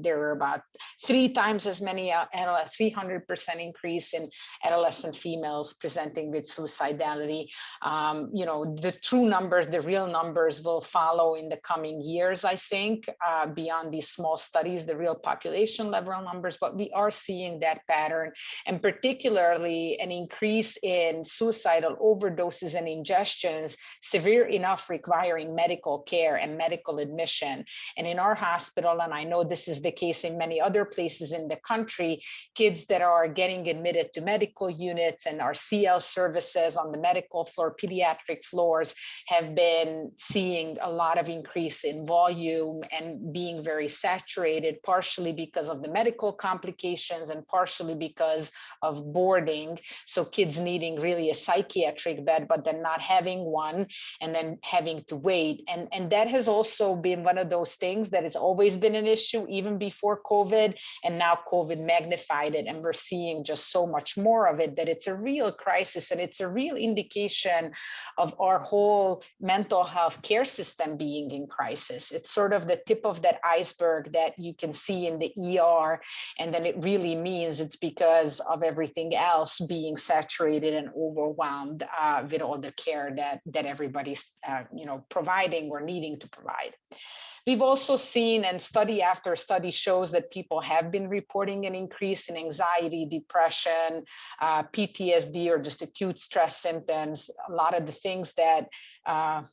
there were about 3 times as many, 300% increase in adolescent females presenting with suicidality. The true numbers, the real numbers will follow in the coming years, I think, beyond these small studies, the real population level numbers, but we are seeing that pattern, and particularly an increase in suicidal overdoses and ingestions, severe enough requiring medical care and medical admission. And in our hospital, and I know this is the case in many other places in the country, kids that are getting admitted to medical units and our CL services on the medical floor, pediatric floors, have been seeing a lot of increase in volume and being very saturated, partially because of the medical complications and partially because of boarding. So kids needing really a psychiatric bed, but then not having one and then having to wait. And that has also been one of those things that has always been an issue even before COVID, and now COVID magnified it. And we're seeing just so much more of it, that it's a real crisis, and it's a real indication of our whole mental health care system being in crisis. It's sort of the tip of that iceberg that you can see in the ER, and then it really means it's because of everything else being saturated and overwhelmed with all the care that everybody's providing or needing to provide. We've also seen, and study after study shows, that people have been reporting an increase in anxiety, depression, PTSD, or just acute stress symptoms. A lot of the things that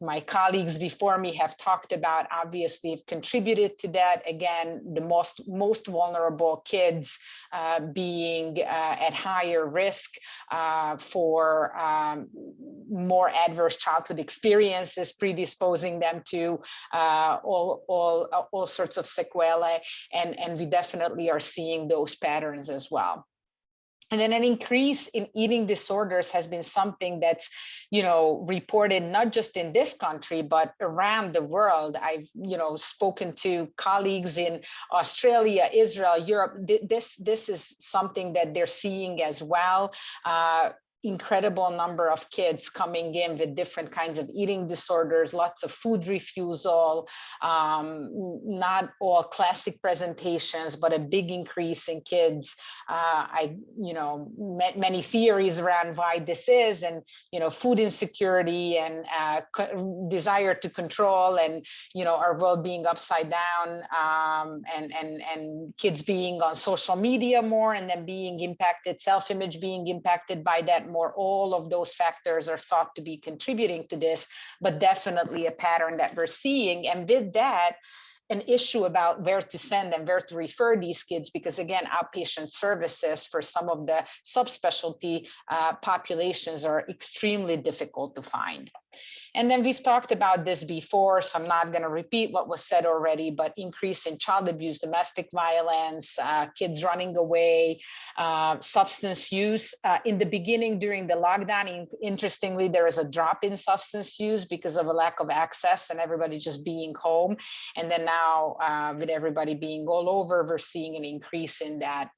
my colleagues before me have talked about obviously have contributed to that. Again, the most vulnerable kids being at higher risk for more adverse childhood experiences, predisposing them to all sorts of sequelae, and we definitely are seeing those patterns as well. And then an increase in eating disorders has been something that's, reported not just in this country, but around the world. I've, spoken to colleagues in Australia, Israel, Europe. This is something that they're seeing as well. Incredible number of kids coming in with different kinds of eating disorders, lots of food refusal, not all classic presentations, but a big increase in kids. Met many theories around why this is, and food insecurity and desire to control, and our world being upside down, and kids being on social media more, and then being impacted, self-image being impacted by that 100% more. All of those factors are thought to be contributing to this, but definitely a pattern that we're seeing. And with that, an issue about where to send and where to refer these kids, because again, outpatient services for some of the subspecialty populations are extremely difficult to find. And then we've talked about this before, so I'm not going to repeat what was said already, but increase in child abuse, domestic violence, kids running away, substance use. In the beginning, during the lockdown, interestingly, there is a drop in substance use because of a lack of access and everybody just being home. And then now with everybody being all over, we're seeing an increase in that.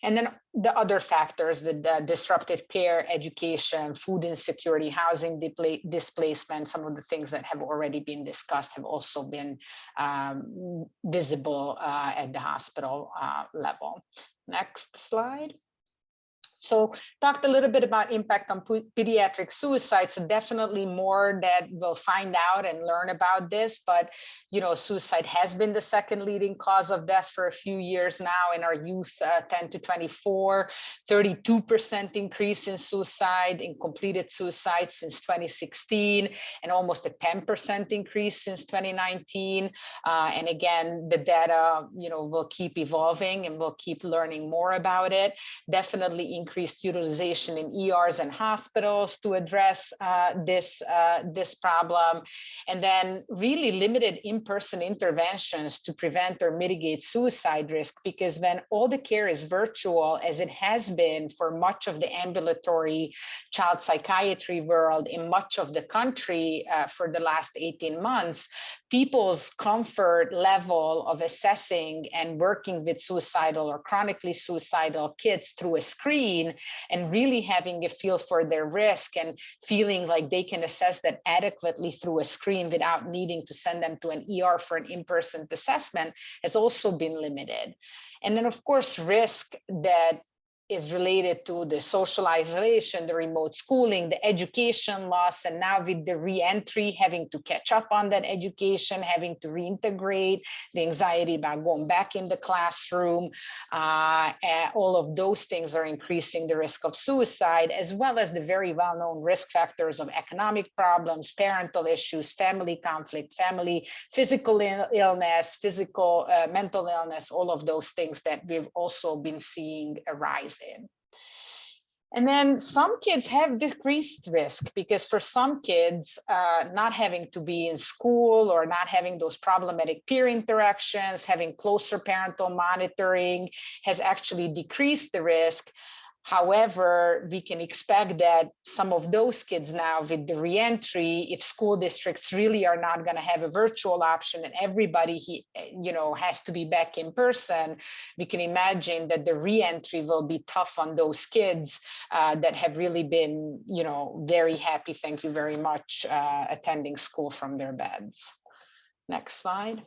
And then the other factors with the disruptive care, education, food insecurity, housing displacement, some of the things that have already been discussed have also been visible at the hospital level. Next slide. So talked a little bit about impact on pediatric suicide. So definitely more that we'll find out and learn about this, but you know, suicide has been the second leading cause of death for a few years now in our youth 10 to 24, 32% increase in suicide, in completed suicide since 2016, and almost a 10% increase since 2019. And again, the data, you know, will keep evolving and we'll keep learning more about it. Definitely increased utilization in ERs and hospitals to address this problem, and then really limited in-person interventions to prevent or mitigate suicide risk, because when all the care is virtual, as it has been for much of the ambulatory child psychiatry world in much of the country for the last 18 months, people's comfort level of assessing and working with suicidal or chronically suicidal kids through a screen and really having a feel for their risk and feeling like they can assess that adequately through a screen without needing to send them to an ER for an in-person assessment has also been limited. And then of course, risk that is related to the social isolation, the remote schooling, the education loss, and now with the re-entry, having to catch up on that education, having to reintegrate, the anxiety about going back in the classroom, all of those things are increasing the risk of suicide, as well as the very well-known risk factors of economic problems, parental issues, family conflict, family physical illness, physical mental illness, all of those things that we've also been seeing arise in. And then some kids have decreased risk, because for some kids, not having to be in school or not having those problematic peer interactions, having closer parental monitoring has actually decreased the risk. However, we can expect that some of those kids now with the reentry, if school districts really are not going to have a virtual option and everybody, has to be back in person, we can imagine that the reentry will be tough on those kids that have really been, very happy, thank you very much, attending school from their beds. Next slide.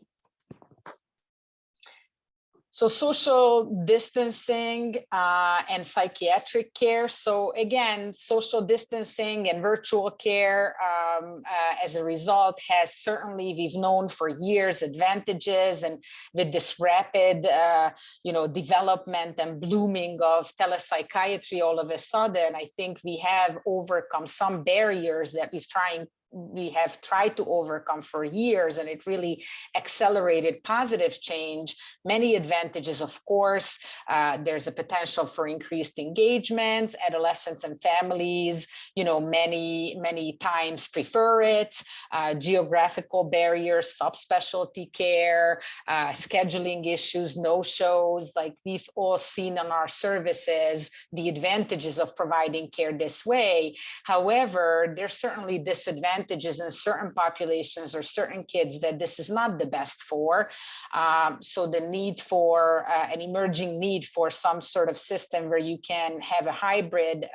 So social distancing and psychiatric care. So again, social distancing and virtual care as a result has certainly, we've known for years, advantages, and with this rapid, development and blooming of telepsychiatry all of a sudden, I think we have overcome some barriers that we have tried to overcome for years, and it really accelerated positive change. Many advantages, of course. There's a potential for increased engagement. Adolescents and families, many times prefer it. Geographical barriers, subspecialty care, scheduling issues, no-shows, like we've all seen on our services, the advantages of providing care this way. However, there's certainly disadvantages in certain populations or certain kids that this is not the best for. So the need for an emerging need for some sort of system where you can have a hybrid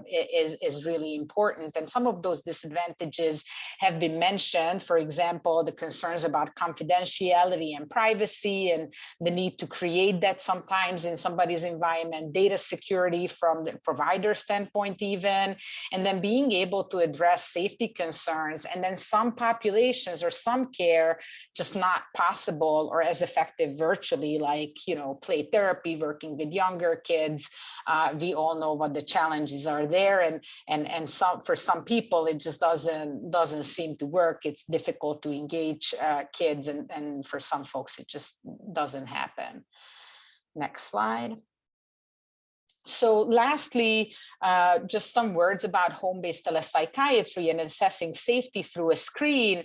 is really important. And some of those disadvantages have been mentioned. For example, the concerns about confidentiality and privacy and the need to create that sometimes in somebody's environment, data security from the provider standpoint even, and then being able to address safety concerns concerns, and then some populations or some care just not possible or as effective virtually, like, play therapy, working with younger kids. We all know what the challenges are there, and for some people it just doesn't seem to work. It's difficult to engage kids, and for some folks it just doesn't happen. Next slide. So lastly, just some words about home-based telepsychiatry and assessing safety through a screen.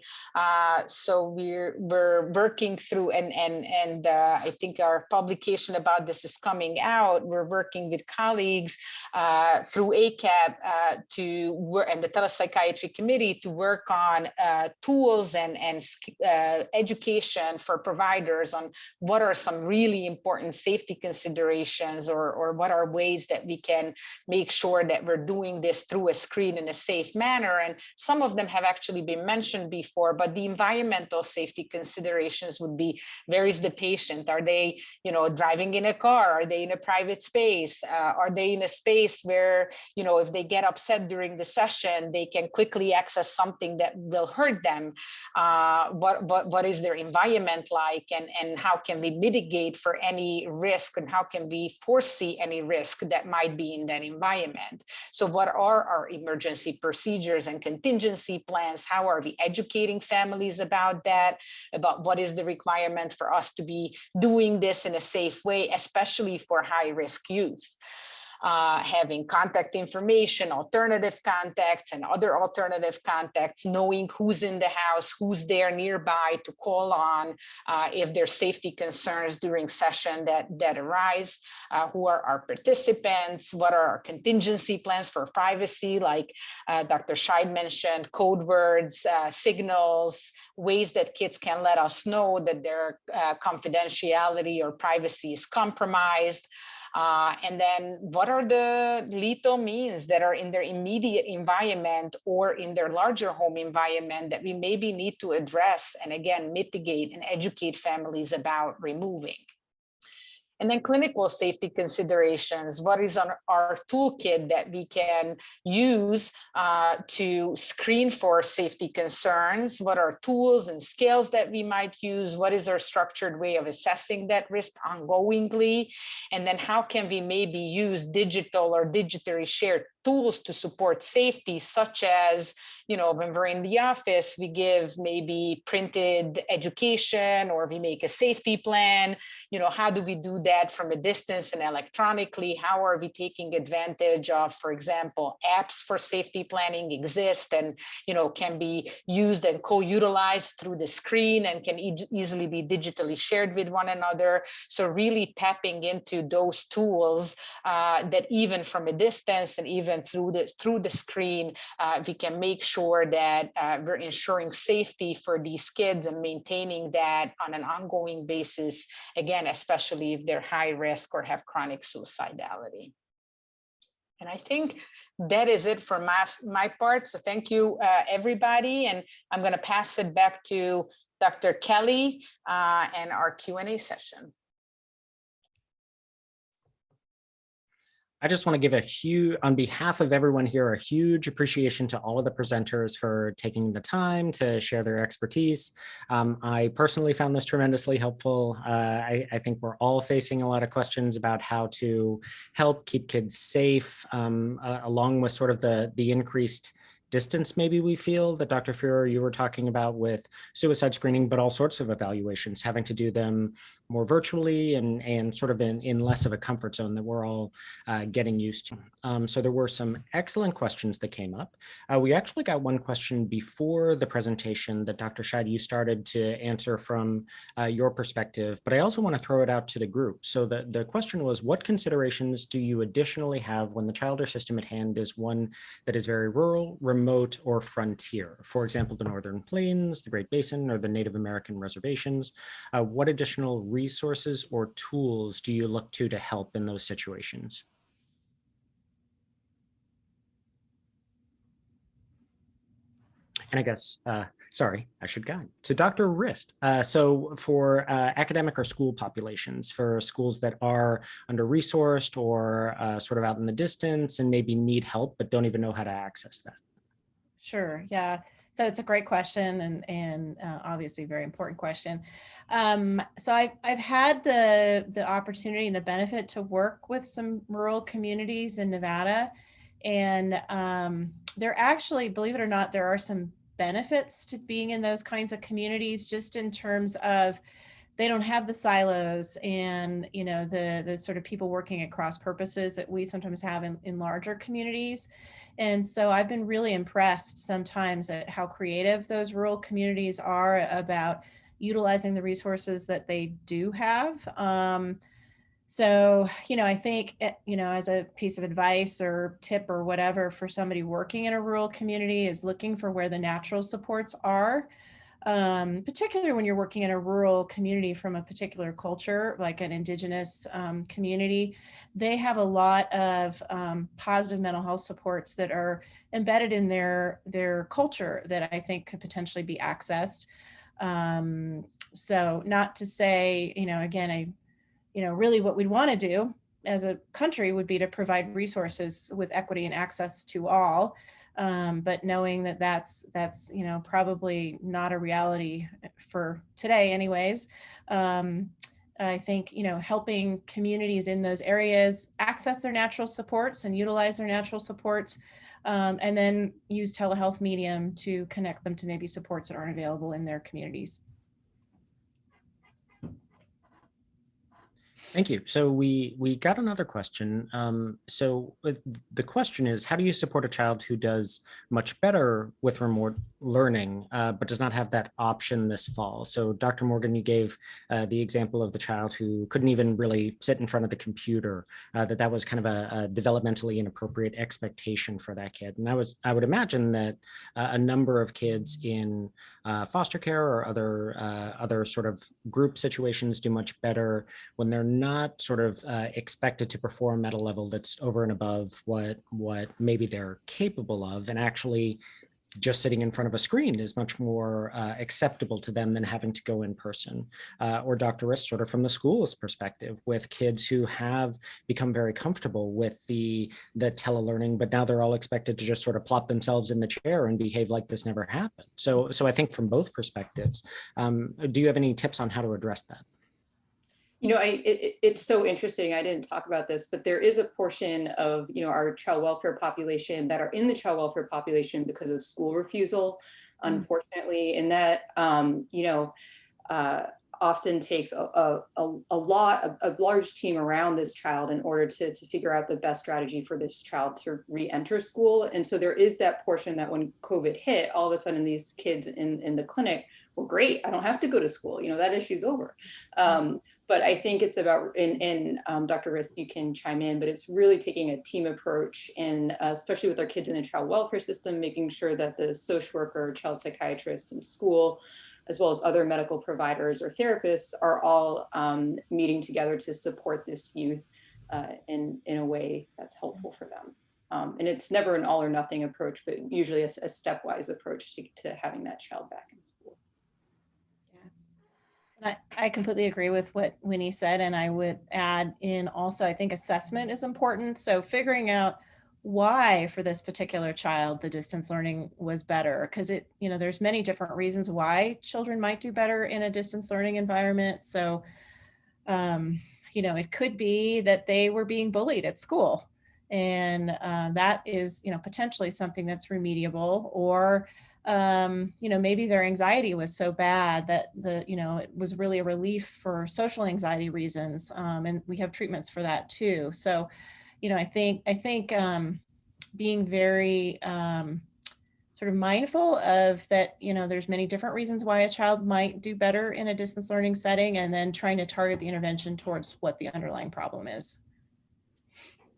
So we're working through, and I think our publication about this is coming out. We're working with colleagues through ACAP and the telepsychiatry committee to work on tools and education for providers on what are some really important safety considerations, or what are ways that we can make sure that we're doing this through a screen in a safe manner. And some of them have actually been mentioned before, but the environmental safety considerations would be, where is the patient? Are they, driving in a car? Are they in a private space? Are they in a space where, if they get upset during the session, they can quickly access something that will hurt them? What is their environment like, and how can we mitigate for any risk, and how can we foresee any risk that might be in that environment? So what are our emergency procedures and contingency plans? How are we educating families about that, about what is the requirement for us to be doing this in a safe way, especially for high-risk youth? Having contact information, alternative contacts and other alternative contacts, knowing who's in the house, who's there nearby to call on if there's safety concerns during session that arise, who are our participants, what are our contingency plans for privacy, like Dr. Scheid mentioned, code words, signals, ways that kids can let us know that their confidentiality or privacy is compromised. And then what are the lethal means that are in their immediate environment or in their larger home environment that we maybe need to address and, again, mitigate and educate families about removing. And then clinical safety considerations. What is on our toolkit that we can use to screen for safety concerns? What are tools and scales that we might use? What is our structured way of assessing that risk ongoingly? And then how can we maybe use digital or digitally shared tools to support safety, such as, when we're in the office, we give maybe printed education, or we make a safety plan. How do we do that from a distance and electronically? How are we taking advantage of, for example, apps for safety planning exist and, can be used and co-utilized through the screen and can easily be digitally shared with one another. So really tapping into those tools that even from a distance and even through the screen, we can make sure that we're ensuring safety for these kids and maintaining that on an ongoing basis, again, especially if they're high risk or have chronic suicidality. And I think that is it for my part. So thank you, everybody. And I'm going to pass it back to Dr. Kelly and our Q&A session. I just want to give on behalf of everyone here, a huge appreciation to all of the presenters for taking the time to share their expertise. I personally found this tremendously helpful. I think we're all facing a lot of questions about how to help keep kids safe, along with sort of the increased distance maybe we feel that Dr. Führer, you were talking about with suicide screening, but all sorts of evaluations, having to do them more virtually and sort of in less of a comfort zone that we're all getting used to. So there were some excellent questions that came up. We actually got one question before the presentation that Dr. Scheid, you started to answer from your perspective, but I also want to throw it out to the group. So the question was, what considerations do you additionally have when the child or system at hand is one that is very rural, remote, or frontier? For example, the Northern Plains, the Great Basin, or the Native American reservations. What additional resources or tools do you look to help in those situations? And I guess, sorry, I should guide to Dr. Rist. So for academic or school populations, for schools that are under-resourced or sort of out in the distance and maybe need help, but don't even know how to access that. Sure, yeah. So it's a great question and obviously very important question. So I've had the opportunity and the benefit to work with some rural communities in Nevada, and there actually, believe it or not, there are some benefits to being in those kinds of communities, just in terms of they don't have the silos and, you know, the sort of people working at cross purposes that we sometimes have in larger communities. And so I've been really impressed sometimes at how creative those rural communities are about utilizing the resources that they do have. So, you know, I think, you know, as a piece of advice or tip or whatever for somebody working in a rural community is looking for where the natural supports are. Particularly when you're working in a rural community from a particular culture, like an indigenous community, they have a lot of positive mental health supports that are embedded in their culture that I think could potentially be accessed. So not to say, you know, again, really what we'd want to do as a country would be to provide resources with equity and access to all. But knowing that that's, you know, probably not a reality for today anyways. I think, you know, helping communities in those areas access their natural supports and utilize their natural supports, and then use telehealth medium to connect them to maybe supports that aren't available in their communities. Thank you. So we got another question. The question is, how do you support a child who does much better with remote learning, but does not have that option this fall? So Dr. Morgan, you gave the example of the child who couldn't even really sit in front of the computer, that was kind of a developmentally inappropriate expectation for that kid. And I would imagine that a number of kids in foster care or other sort of group situations do much better when they're not sort of expected to perform at a level that's over and above what maybe they're capable of, and actually just sitting in front of a screen is much more acceptable to them than having to go in person. Or Dr. Riss, sort of from the school's perspective, with kids who have become very comfortable with the telelearning, but now they're all expected to just sort of plop themselves in the chair and behave like this never happened. So I think from both perspectives, do you have any tips on how to address that? You know, it's so interesting. I didn't talk about this, but there is a portion of, you know, our child welfare population that are in the child welfare population because of school refusal, unfortunately, and that, you know, often takes a large team around this child in order to figure out the best strategy for this child to re-enter school. And so there is that portion that when COVID hit, all of a sudden these kids in the clinic, well, great, I don't have to go to school. You know, that issue's over. But I think it's about, and Dr. Risk, you can chime in, but it's really taking a team approach, and especially with our kids in the child welfare system, making sure that the social worker, child psychiatrist in school, as well as other medical providers or therapists are all meeting together to support this youth in a way that's helpful for them. And it's never an all or nothing approach, but usually a stepwise approach to having that child back in school. I completely agree with what Winnie said, and I would add in also, I think assessment is important. So figuring out why for this particular child the distance learning was better, because it, you know, there's many different reasons why children might do better in a distance learning environment. So, you know, it could be that they were being bullied at school, and that is, you know, potentially something that's remediable, or you know, maybe their anxiety was so bad that you know, it was really a relief for social anxiety reasons. And we have treatments for that too. So, you know, I think being very sort of mindful of that, you know, there's many different reasons why a child might do better in a distance learning setting, and then trying to target the intervention towards what the underlying problem is.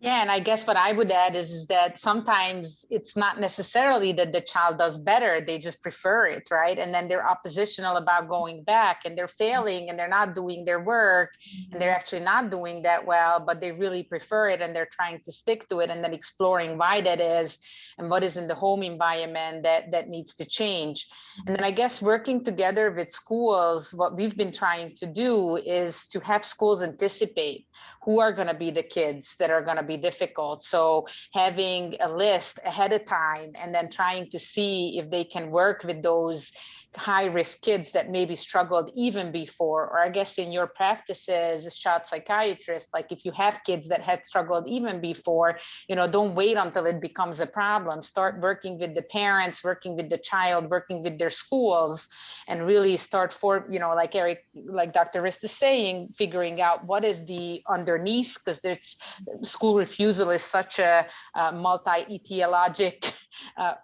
Yeah, and I guess what I would add is that sometimes it's not necessarily that the child does better, they just prefer it, right? And then they're oppositional about going back, and they're failing, and they're not doing their work, and they're actually not doing that well, but they really prefer it, and they're trying to stick to it, and then exploring why that is and what is in the home environment that needs to change. And then I guess working together with schools, what we've been trying to do is to have schools anticipate who are going to be the kids that are going to be be difficult. So having a list ahead of time and then trying to see if they can work with those high-risk kids that maybe struggled even before, or I guess in your practices as child psychiatrist, like if you have kids that had struggled even before, don't wait until it becomes a problem. Start working with the parents, working with the child, working with their schools, and really start like Dr. Rist is saying, figuring out what is the underneath, because there's school refusal is such a multi-etiologic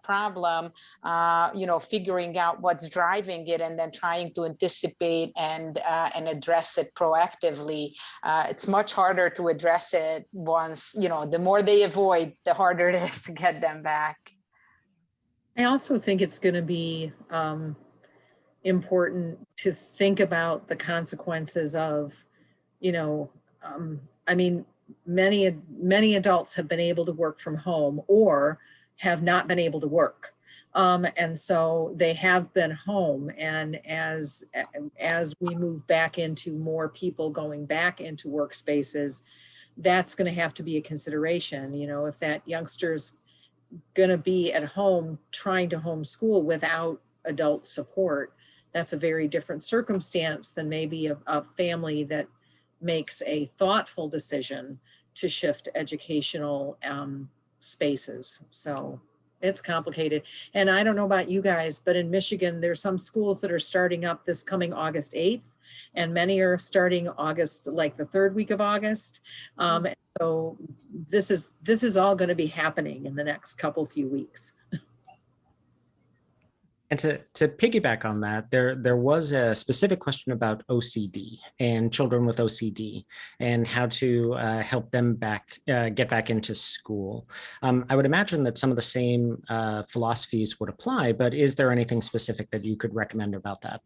problem, figuring out what's driving it and then trying to anticipate and address it proactively. It's much harder to address it once, the more they avoid, the harder it is to get them back. I also think it's going to be important to think about the consequences of, many adults have been able to work from home or have not been able to work. And so they have been home, and as we move back into more people going back into workspaces, that's going to have to be a consideration. If that youngster's going to be at home trying to homeschool without adult support, that's a very different circumstance than maybe a family that makes a thoughtful decision to shift educational spaces. So it's complicated. And I don't know about you guys, but in Michigan, there's some schools that are starting up this coming August 8th, and many are starting August, like the third week of August. So this is all going to be happening in the next few weeks. And to piggyback on that, there was a specific question about OCD and children with OCD and how to help them get back into school. I would imagine that some of the same philosophies would apply, but is there anything specific that you could recommend about that?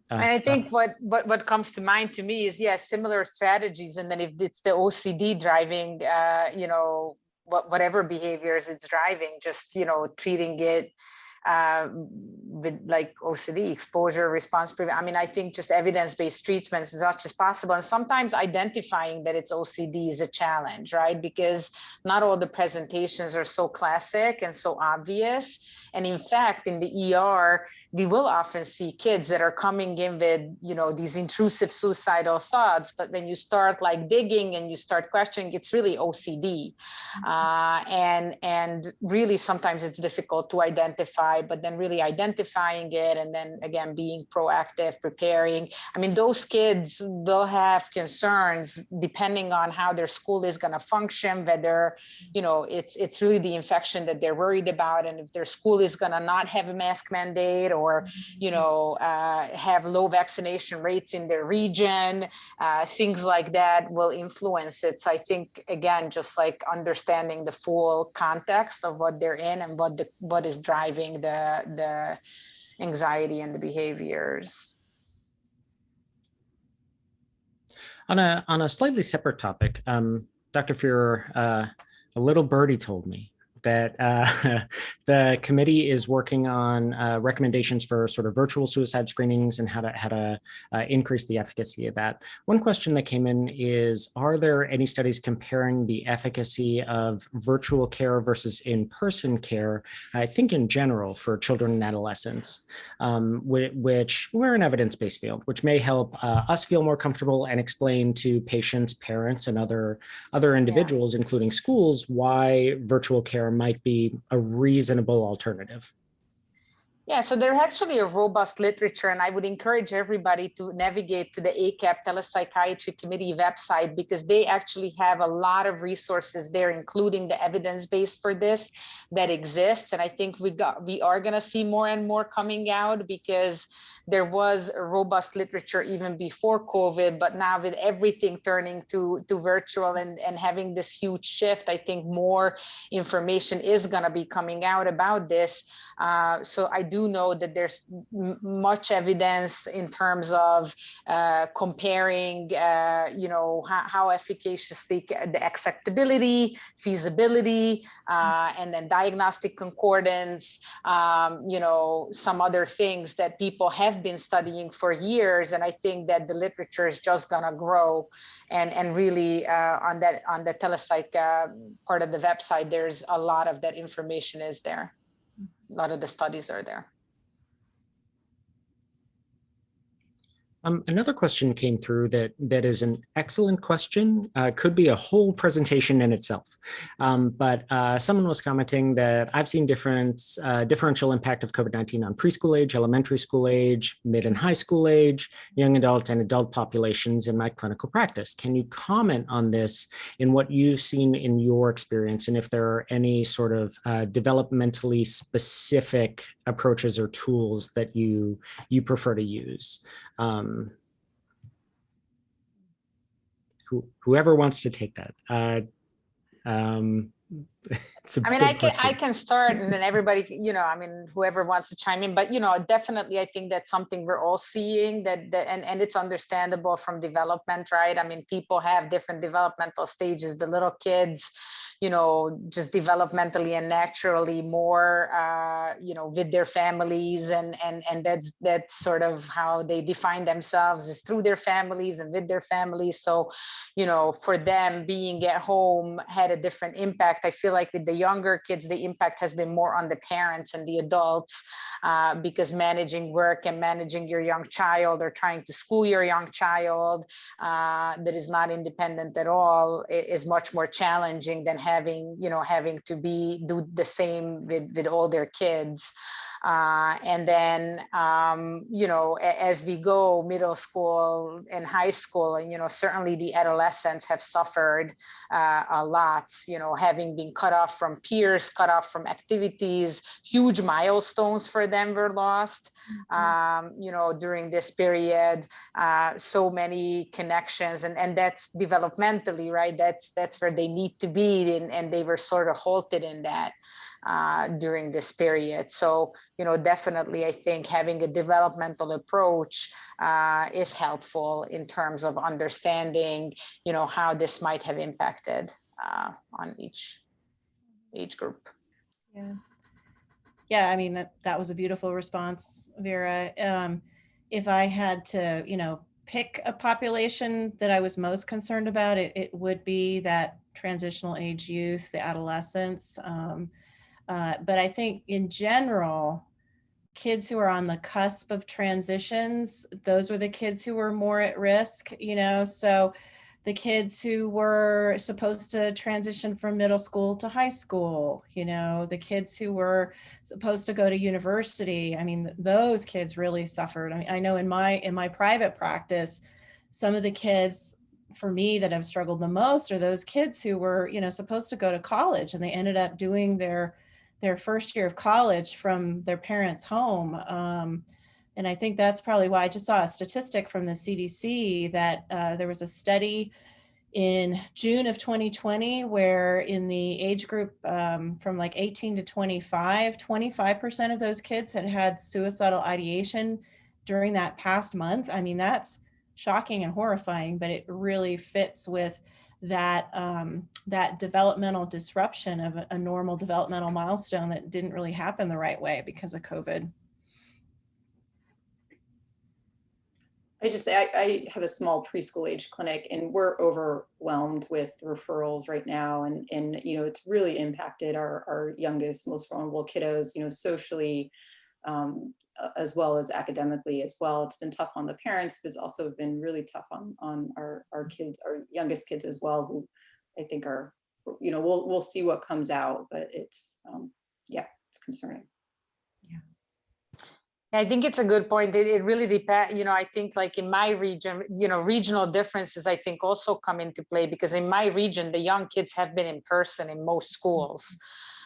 And I think what comes to mind to me is, yes, similar strategies. And then if it's the OCD driving, whatever behaviors it's driving, just, treating it with like OCD, exposure response. I think just evidence-based treatments as much as possible. And sometimes identifying that it's OCD is a challenge, right? Because not all the presentations are so classic and so obvious. And in fact, in the ER, we will often see kids that are coming in with, these intrusive suicidal thoughts. But when you start like digging and you start questioning, it's really OCD. And really sometimes it's difficult to identify, but then really identifying it and then again, being proactive, preparing. Those kids will have concerns depending on how their school is going to function, whether, it's really the infection that they're worried about. And if their school is going to not have a mask mandate or, have low vaccination rates in their region, things like that will influence it. So I think, again, just like understanding the full context of what they're in and what is driving the anxiety and the behaviors. On a slightly separate topic, Dr. Fuhrer, a little birdie told me that the committee is working on recommendations for sort of virtual suicide screenings and how to increase the efficacy of that. One question that came in is, are there any studies comparing the efficacy of virtual care versus in-person care, I think in general, for children and adolescents, which we're an evidence-based field, which may help us feel more comfortable and explain to patients, parents, and other individuals, including schools, why virtual care might be a reasonable alternative. Yeah, so there's actually a robust literature, and I would encourage everybody to navigate to the ACAP Telepsychiatry Committee website, because they actually have a lot of resources there, including the evidence base for this that exists. And I think we are going to see more and more coming out, because there was a robust literature even before COVID, but now with everything turning to virtual and having this huge shift, I think more information is going to be coming out about this. So I do know that there's much evidence in terms of comparing, how efficaciously the acceptability, feasibility, and then diagnostic concordance, some other things that people have been studying for years. And I think that the literature is just going to grow. And really on the telepsych part of the website, there's a lot of that information is there. A lot of the studies are there. Another question came through that is an excellent question. Could be a whole presentation in itself. But someone was commenting that I've seen differential impact of COVID-19 on preschool age, elementary school age, mid and high school age, young adult and adult populations in my clinical practice. Can you comment on this in what you've seen in your experience, and if there are any sort of developmentally specific approaches or tools that you prefer to use? Whoever wants to take that. It's a big question. I can start, and then everybody, whoever wants to chime in, but, definitely, I think that's something we're all seeing and it's understandable from development, right? I mean, people have different developmental stages. The little kids, just developmentally and naturally more, with their families, and that's sort of how they define themselves, is through their families and with their families. So, for them, being at home had a different impact. I feel like with the younger kids, the impact has been more on the parents and the adults, because managing work and managing your young child, or trying to school your young child that is not independent at all, is much more challenging than having to do the same with older kids. And then, as we go middle school and high school, and, certainly the adolescents have suffered a lot, having been cut off from peers, cut off from activities. Huge milestones for them were lost, during this period. So many connections, and that's developmentally, right? That's where they need to be, and they were sort of halted in that during this period. So, definitely, I think having a developmental approach is helpful in terms of understanding, how this might have impacted on each age group. Yeah, I mean, that was a beautiful response, Vera. If I had to, pick a population that I was most concerned about, it would be that transitional age youth, the adolescents. But I think in general, kids who are on the cusp of transitions, those were the kids who were more at risk, so the kids who were supposed to transition from middle school to high school, the kids who were supposed to go to university. I mean, those kids really suffered. I mean, I know in my private practice, some of the kids for me that have struggled the most are those kids who were, supposed to go to college, and they ended up doing their first year of college from their parents' home. And I think that's probably why I just saw a statistic from the CDC that there was a study in June of 2020 where in the age group from like 18 to 25% of those kids had suicidal ideation during that past month. I mean, that's shocking and horrifying, but it really fits with that that developmental disruption of a normal developmental milestone that didn't really happen the right way because of COVID. I have a small preschool age clinic, and we're overwhelmed with referrals right now. And it's really impacted our youngest, most vulnerable kiddos, socially, as well as academically as well. It's been tough on the parents, but it's also been really tough on our kids, our youngest kids as well, who I think are, we'll see what comes out, but it's, it's concerning. I think it's a good point. It really depends. I think like in my region, regional differences, I think also come into play, because in my region, the young kids have been in person in most schools.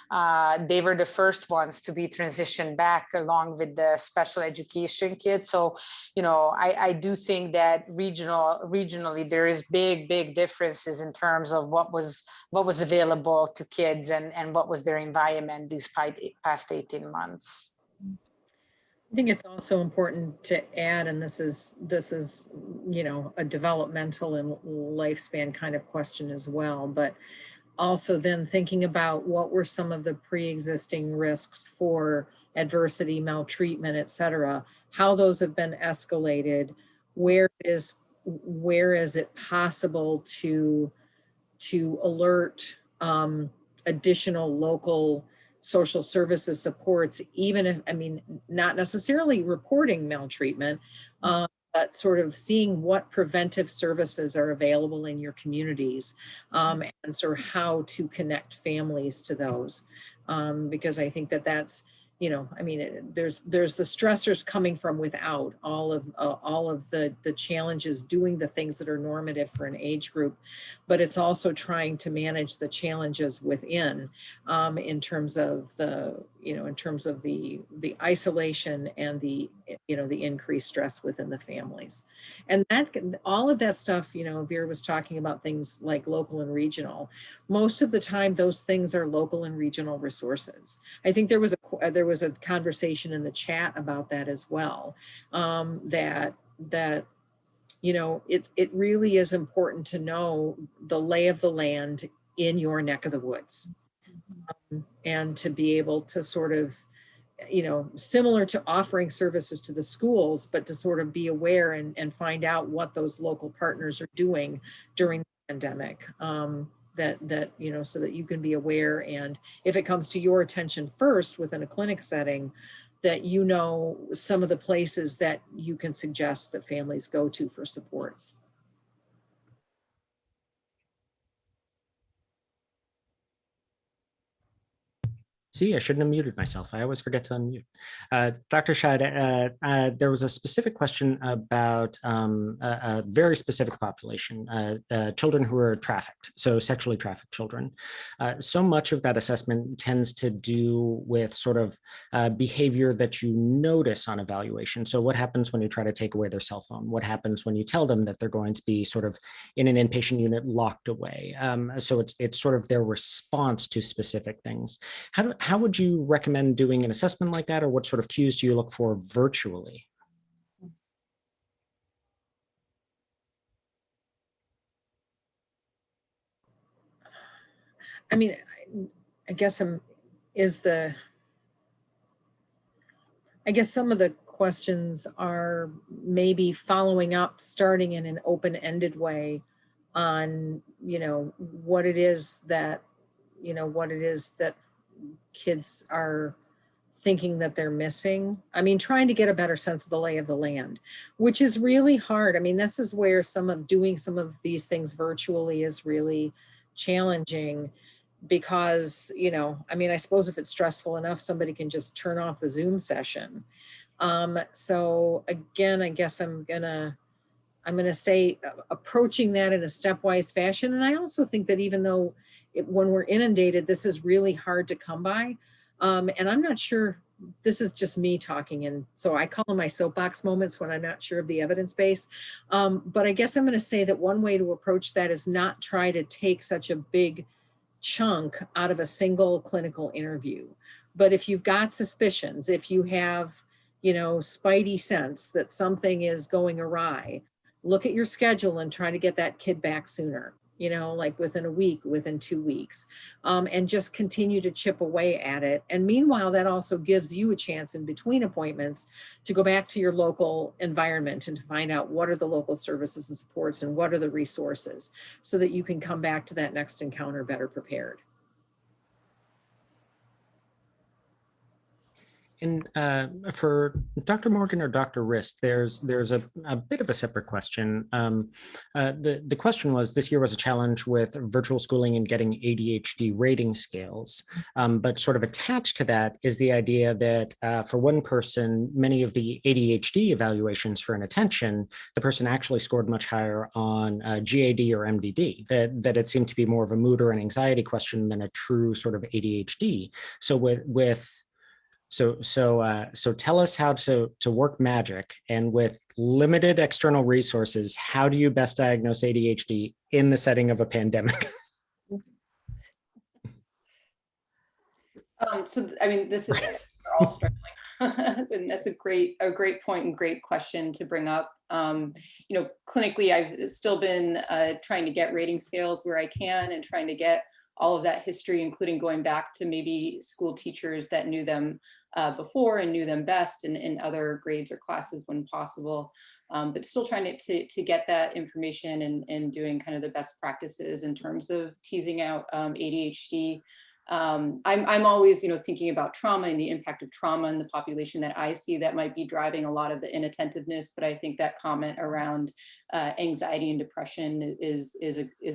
They were the first ones to be transitioned back along with the special education kids. So, I do think that regionally there is big differences in terms of what was available to kids and what was their environment these past 18 months. I think it's also important to add, and this is, you know, a developmental and lifespan kind of question as well, but also then thinking about what were some of the pre-existing risks for adversity, maltreatment, et cetera, how those have been escalated, where is it possible to alert additional local social services supports, even if, I mean, not necessarily reporting maltreatment, but sort of seeing what preventive services are available in your communities, and sort of how to connect families to those. Because I think that that's, you know, I mean, there's the stressors coming from without, all of the challenges doing the things that are normative for an age group, but it's also trying to manage the challenges within, in terms of the, you know, in terms of the isolation and the, you know, the increased stress within the families. And that, all of that stuff, you know, Vera was talking about things like local and regional. Most of the time, those things are local and regional resources. I think there was a conversation in the chat about that as well, that you know, it really is important to know the lay of the land in your neck of the woods, and to be able to sort of, you know, similar to offering services to the schools, but to sort of be aware and find out what those local partners are doing during the pandemic. That, you know, so that you can be aware, and if it comes to your attention first within a clinic setting, that you know some of the places that you can suggest that families go to for supports. See, I shouldn't have muted myself. I always forget to unmute. Dr. Scheid, there was a specific question about a very specific population, children who are trafficked, so sexually trafficked children. So much of that assessment tends to do with sort of behavior that you notice on evaluation. So what happens when you try to take away their cell phone? What happens when you tell them that they're going to be sort of in an inpatient unit locked away? So it's sort of their response to specific things. How would you recommend doing an assessment like that, or what sort of cues do you look for virtually? I mean, I guess some of the questions are maybe following up, starting in an open-ended way on, you know, what it is that kids are thinking that they're missing. I mean, trying to get a better sense of the lay of the land, which is really hard. I mean, this is where doing some of these things virtually is really challenging, because, you know, I mean, I suppose if it's stressful enough, somebody can just turn off the Zoom session. So again, I guess I'm gonna say approaching that in a stepwise fashion. And I also think that even though when we're inundated, this is really hard to come by. And I'm not sure, this is just me talking, and so I call them my soapbox moments when I'm not sure of the evidence base. But I guess I'm going to say that one way to approach that is not try to take such a big chunk out of a single clinical interview. But if you've got suspicions, if you have, you know, spidey sense that something is going awry, look at your schedule and try to get that kid back sooner, you know, like within a week, within 2 weeks, and just continue to chip away at it. And meanwhile, that also gives you a chance in between appointments to go back to your local environment and to find out what are the local services and supports and what are the resources, so that you can come back to that next encounter better prepared. And for Dr. Morgan or Dr. Rist, there's a bit of a separate question. The question was, this year was a challenge with virtual schooling and getting ADHD rating scales. But sort of attached to that is the idea that for one person, many of the ADHD evaluations for inattention, the person actually scored much higher on GAD or MDD, that it seemed to be more of a mood or an anxiety question than a true sort of ADHD. So tell us how to work magic, and with limited external resources, how do you best diagnose ADHD in the setting of a pandemic? So, I mean, this is, we're all struggling And that's a great point and great question to bring up. Clinically, I've still been trying to get rating scales where I can and trying to get all of that history, including going back to maybe school teachers that knew them before and knew them best in other grades or classes when possible. But still trying to get that information and doing kind of the best practices in terms of teasing out ADHD. I'm always, thinking about trauma and the impact of trauma in the population that I see that might be driving a lot of the inattentiveness. But I think that comment around anxiety and depression is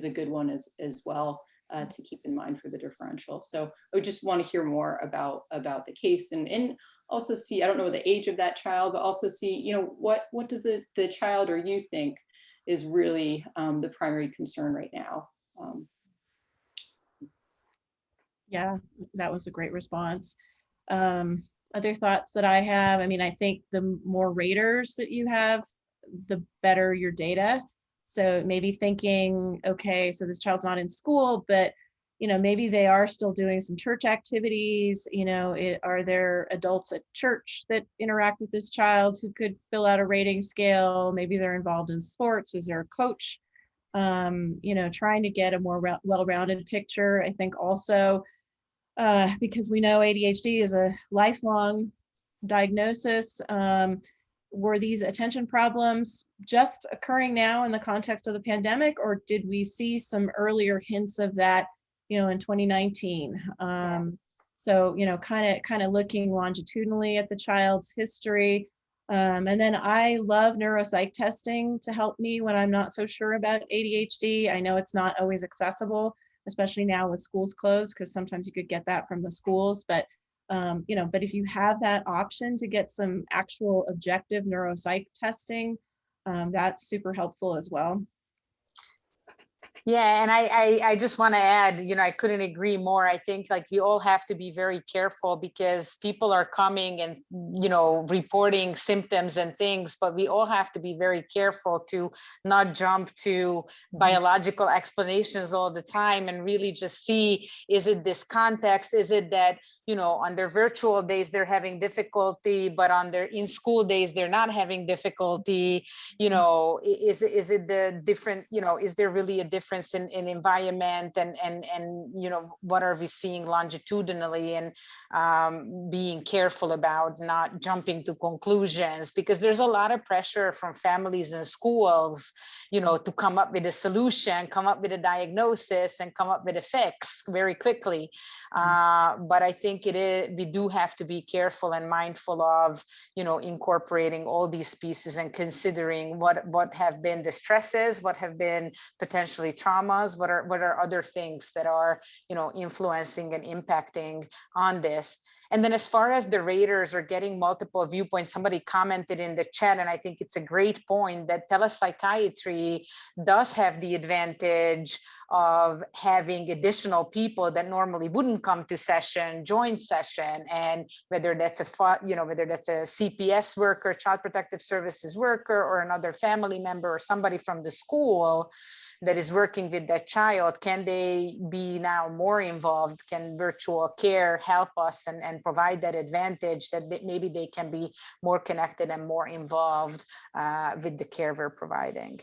a good one as well to keep in mind for the differential. So I would just want to hear more about the case and also see, I don't know the age of that child, but also see, what does the child or you think is really the primary concern right now? Yeah, that was a great response. Other thoughts that I have, I think the more raters that you have, the better your data. So maybe thinking, okay, so this child's not in school, but maybe they are still doing some church activities. Are there adults at church that interact with this child who could fill out a rating scale? Maybe they're involved in sports. Is there a coach? Trying to get a more well-rounded picture. I think also, because we know ADHD is a lifelong diagnosis. Were these attention problems just occurring now in the context of the pandemic, or did we see some earlier hints of that, in 2019? So, kind of looking longitudinally at the child's history. And then I love neuropsych testing to help me when I'm not so sure about ADHD. I know it's not always accessible, especially now with schools closed, because sometimes you could get that from the schools. But but if you have that option to get some actual objective neuropsych testing, that's super helpful as well. Yeah, and I just want to add, I couldn't agree more. I think like we all have to be very careful because people are coming and, reporting symptoms and things, but we all have to be very careful to not jump to biological explanations all the time and really just see, is it this context? Is it that, on their virtual days, they're having difficulty, but on their in-school days, they're not having difficulty? Is it the different, is there really a difference in environment and what are we seeing longitudinally, and being careful about not jumping to conclusions, because there's a lot of pressure from families and schools to come up with a solution, come up with a diagnosis, and come up with a fix very quickly. But I think we do have to be careful and mindful of incorporating all these pieces and considering what have been the stresses, what have been potentially traumas, what are other things that are influencing and impacting on this. And then as far as the raters are getting multiple viewpoints, somebody commented in the chat, and I think it's a great point, that telepsychiatry does have the advantage of having additional people that normally wouldn't come to session, join session, and whether that's a CPS worker, Child Protective Services worker, or another family member, or somebody from the school that is working with that child, can they be now more involved? Can virtual care help us and provide that advantage that maybe they can be more connected and more involved with the care we're providing?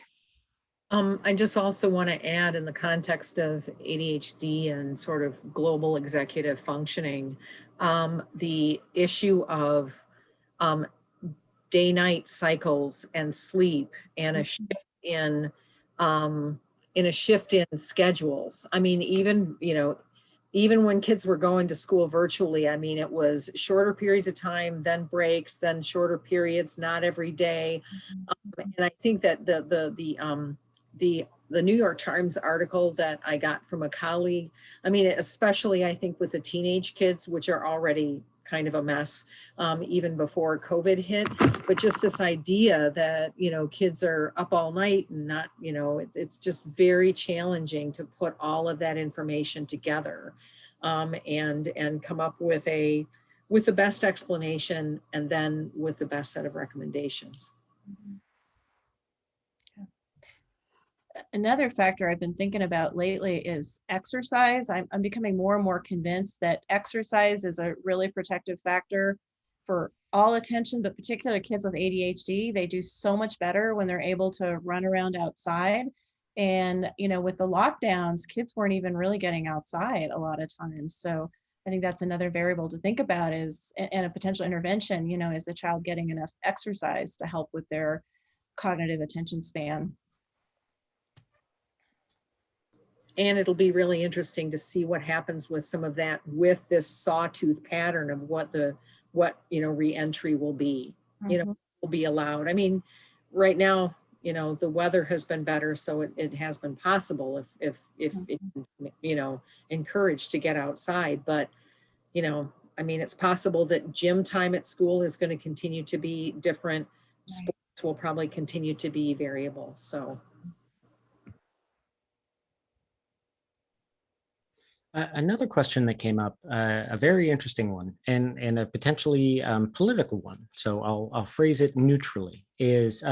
I just also want to add, in the context of ADHD and sort of global executive functioning, the issue of day-night cycles and sleep, and a shift in schedules. Even when kids were going to school virtually, it was shorter periods of time, then breaks, then shorter periods, not every day. And I think that the New York Times article that I got from a colleague, especially I think with the teenage kids, which are already kind of a mess, even before COVID hit, but just this idea that, kids are up all night and not, it's just very challenging to put all of that information together, and come up with the best explanation, and then with the best set of recommendations. Another factor I've been thinking about lately is exercise. I'm becoming more and more convinced that exercise is a really protective factor for all attention, but particularly kids with ADHD, they do so much better when they're able to run around outside. And, with the lockdowns, kids weren't even really getting outside a lot of times. So I think that's another variable to think about is, and a potential intervention, is the child getting enough exercise to help with their cognitive attention span. And it'll be really interesting to see what happens with some of that, with this sawtooth pattern of what re-entry will be, will be allowed. I mean, right now, the weather has been better, so it has been possible if encouraged to get outside. But, I mean, it's possible that gym time at school is going to continue to be different. Right. Sports will probably continue to be variable. So. Another question that came up, a very interesting one, and a potentially political one. So I'll phrase it neutrally. Is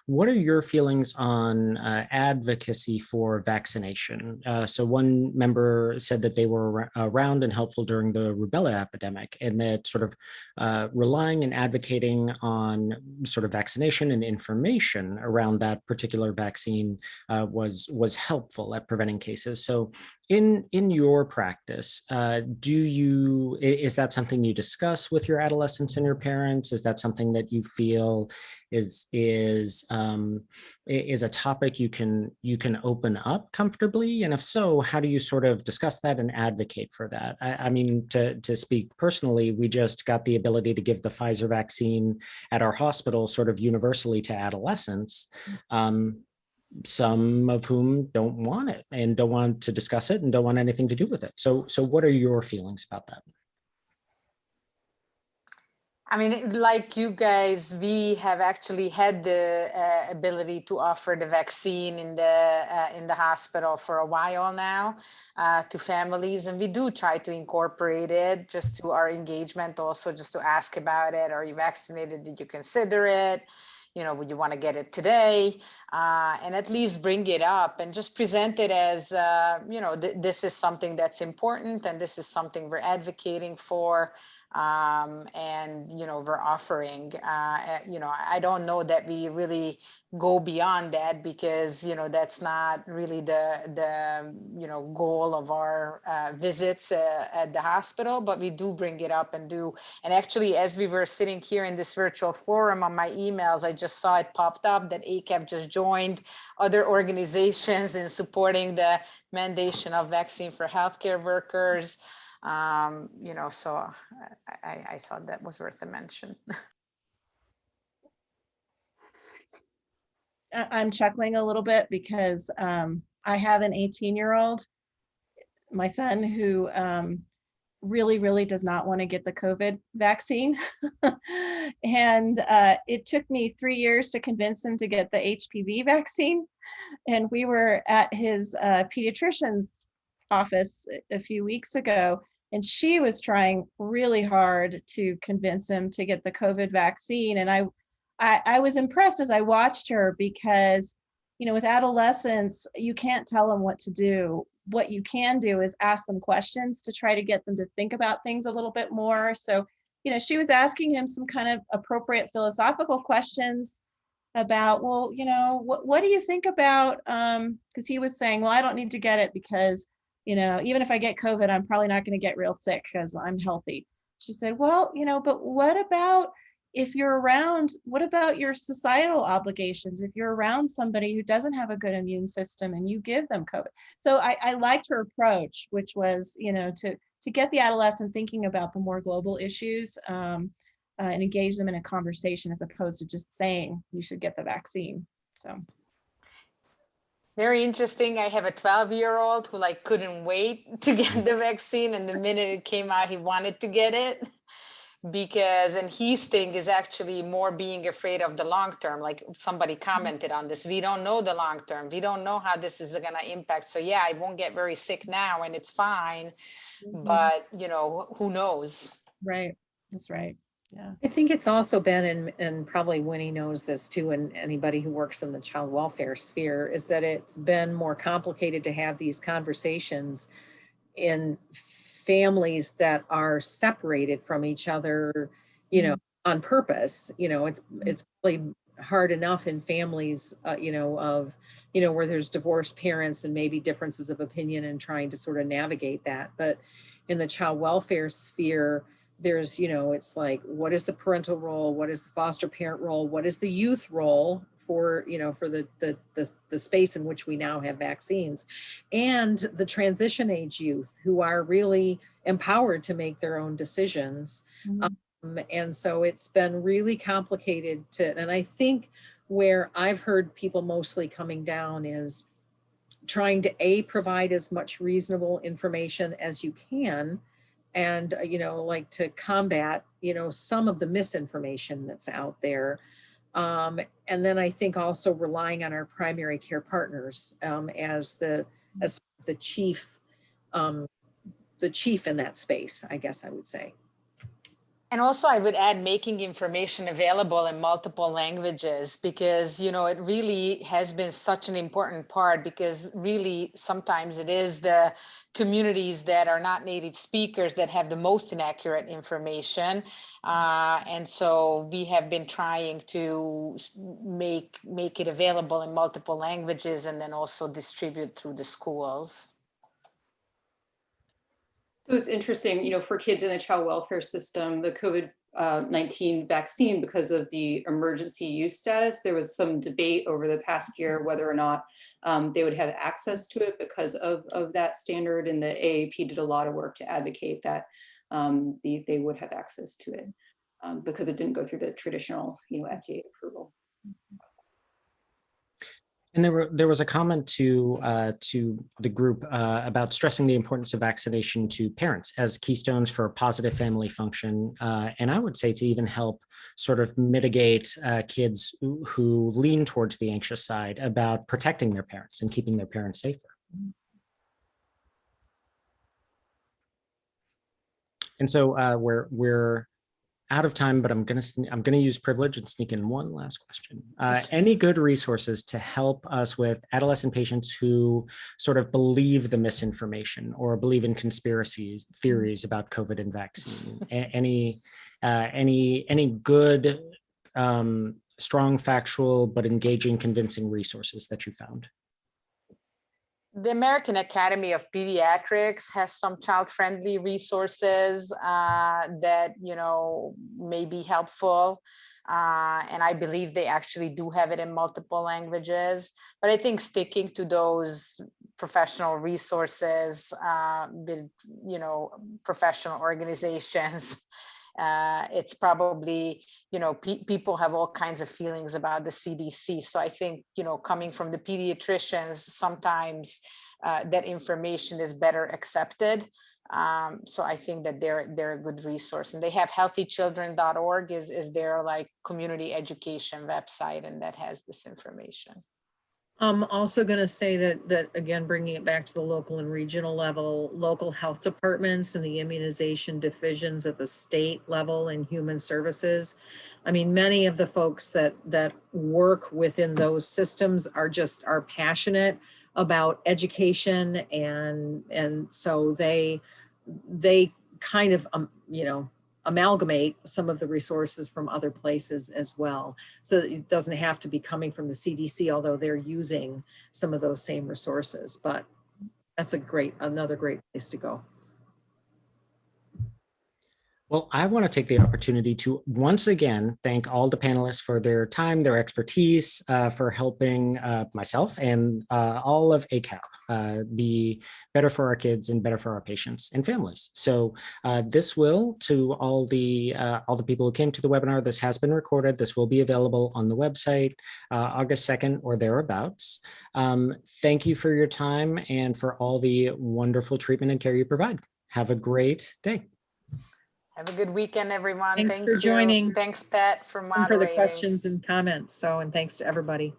what are your feelings on advocacy for vaccination? So one member said that they were around and helpful during the rubella epidemic, and that sort of relying and advocating on sort of vaccination and information around that particular vaccine was helpful at preventing cases. So in your practice, is that something you discuss with your adolescents and your parents? Is that something that you feel is a topic you can open up comfortably? And if so, how do you sort of discuss that and advocate for that? I mean, to speak personally, we just got the ability to give the Pfizer vaccine at our hospital sort of universally to adolescents. Some of whom don't want it and don't want to discuss it and don't want anything to do with it. So what are your feelings about that? I mean, like you guys, we have actually had the ability to offer the vaccine in the hospital for a while now to families, and we do try to incorporate it just to our engagement, also just to ask about it. Are you vaccinated? Did you consider it? Would you want to get it today? And at least bring it up and just present it as, this is something that's important and this is something we're advocating for. And we're offering. I don't know that we really go beyond that because that's not really the goal of our visits at the hospital, but we do bring it up and actually, as we were sitting here in this virtual forum, on my emails I just saw it popped up that ACAP just joined other organizations in supporting the mandation of vaccine for healthcare workers. So I thought that was worth a mention. I'm chuckling a little bit because I have an 18-year-old, my son, who really, really does not want to get the COVID vaccine. And it took me 3 years to convince him to get the HPV vaccine. And we were at his pediatrician's office a few weeks ago, and she was trying really hard to convince him to get the COVID vaccine. And I was impressed as I watched her because, with adolescents, you can't tell them what to do. What you can do is ask them questions to try to get them to think about things a little bit more. So, she was asking him some kind of appropriate philosophical questions about, well, what do you think about, because he was saying, well, I don't need to get it because, even if I get COVID, I'm probably not going to get real sick because I'm healthy. She said, well, but what about if you're around, what about your societal obligations? If you're around somebody who doesn't have a good immune system and you give them COVID. So I liked her approach, which was, to get the adolescent thinking about the more global issues and engage them in a conversation as opposed to just saying you should get the vaccine. So. Very interesting. I have a 12-year-old who couldn't wait to get the vaccine, and the minute it came out, he wanted to get it and his thing is actually more being afraid of the long term. Like somebody commented on this, we don't know the long term. We don't know how this is going to impact. So yeah, I won't get very sick now and it's fine, but who knows? Right. That's right. Yeah. I think it's also been, and probably Winnie knows this too, and anybody who works in the child welfare sphere, is that it's been more complicated to have these conversations in families that are separated from each other you know, on purpose. You know, it's really hard enough in families, you know, of, you know, where there's divorced parents and maybe differences of opinion and trying to sort of navigate that. But in the child welfare sphere, there's, you know, it's like, what is the parental role? What is the foster parent role? What is the youth role for, you know, for the space in which we now have vaccines, and the transition age youth who are really empowered to make their own decisions. And so it's been really complicated and I think where I've heard people mostly coming down is trying to provide as much reasonable information as you can, and you know, like to combat, you know, some of the misinformation that's out there. And then I think also relying on our primary care partners as the chief in that space, I guess I would say. And also I would add making information available in multiple languages, because, you know, it really has been such an important part, because really sometimes it is the communities that are not native speakers that have the most inaccurate information. And so we have been trying to make it available in multiple languages and then also distribute through the schools. So it's interesting, you know, for kids in the child welfare system, the COVID-19 vaccine, because of the emergency use status, there was some debate over the past year whether or not they would have access to it because of that standard. And the AAP did a lot of work to advocate that they would have access to it because it didn't go through the traditional, you know, FDA approval process. And there was a comment to the group about stressing the importance of vaccination to parents as keystones for positive family function, and I would say to even help sort of mitigate kids who lean towards the anxious side about protecting their parents and keeping their parents safer. And so we're out of time, but I'm gonna use privilege and sneak in one last question. Any good resources to help us with adolescent patients who sort of believe the misinformation or believe in conspiracy theories about COVID and vaccine? Any good, strong, factual, but engaging, convincing resources that you found? The American Academy of Pediatrics has some child-friendly resources that, you know, may be helpful. And I believe they actually do have it in multiple languages. But I think sticking to those professional resources with, you know, professional organizations, it's probably, you know, people have all kinds of feelings about the CDC. So I think, you know, coming from the pediatricians, sometimes that information is better accepted. So I think that they're a good resource, and they have healthychildren.org is their like community education website, and that has this information. I'm also going to say that again, bringing it back to the local and regional level, local health departments and the immunization divisions at the state level in human services. I mean, many of the folks that work within those systems are passionate about education, and so they kind of you know, amalgamate some of the resources from other places as well. So it doesn't have to be coming from the CDC, although they're using some of those same resources, but that's another great place to go. Well, I want to take the opportunity to once again thank all the panelists for their time, their expertise, for helping myself and all of ACAP be better for our kids and better for our patients and families. So this will, to all the people who came to the webinar, this has been recorded. This will be available on the website August 2nd or thereabouts. Thank you for your time and for all the wonderful treatment and care you provide. Have a great day. Have a good weekend, everyone. Thanks Thank for you. joining. Thanks, Pat, for moderating. And for the questions and comments. And thanks to everybody.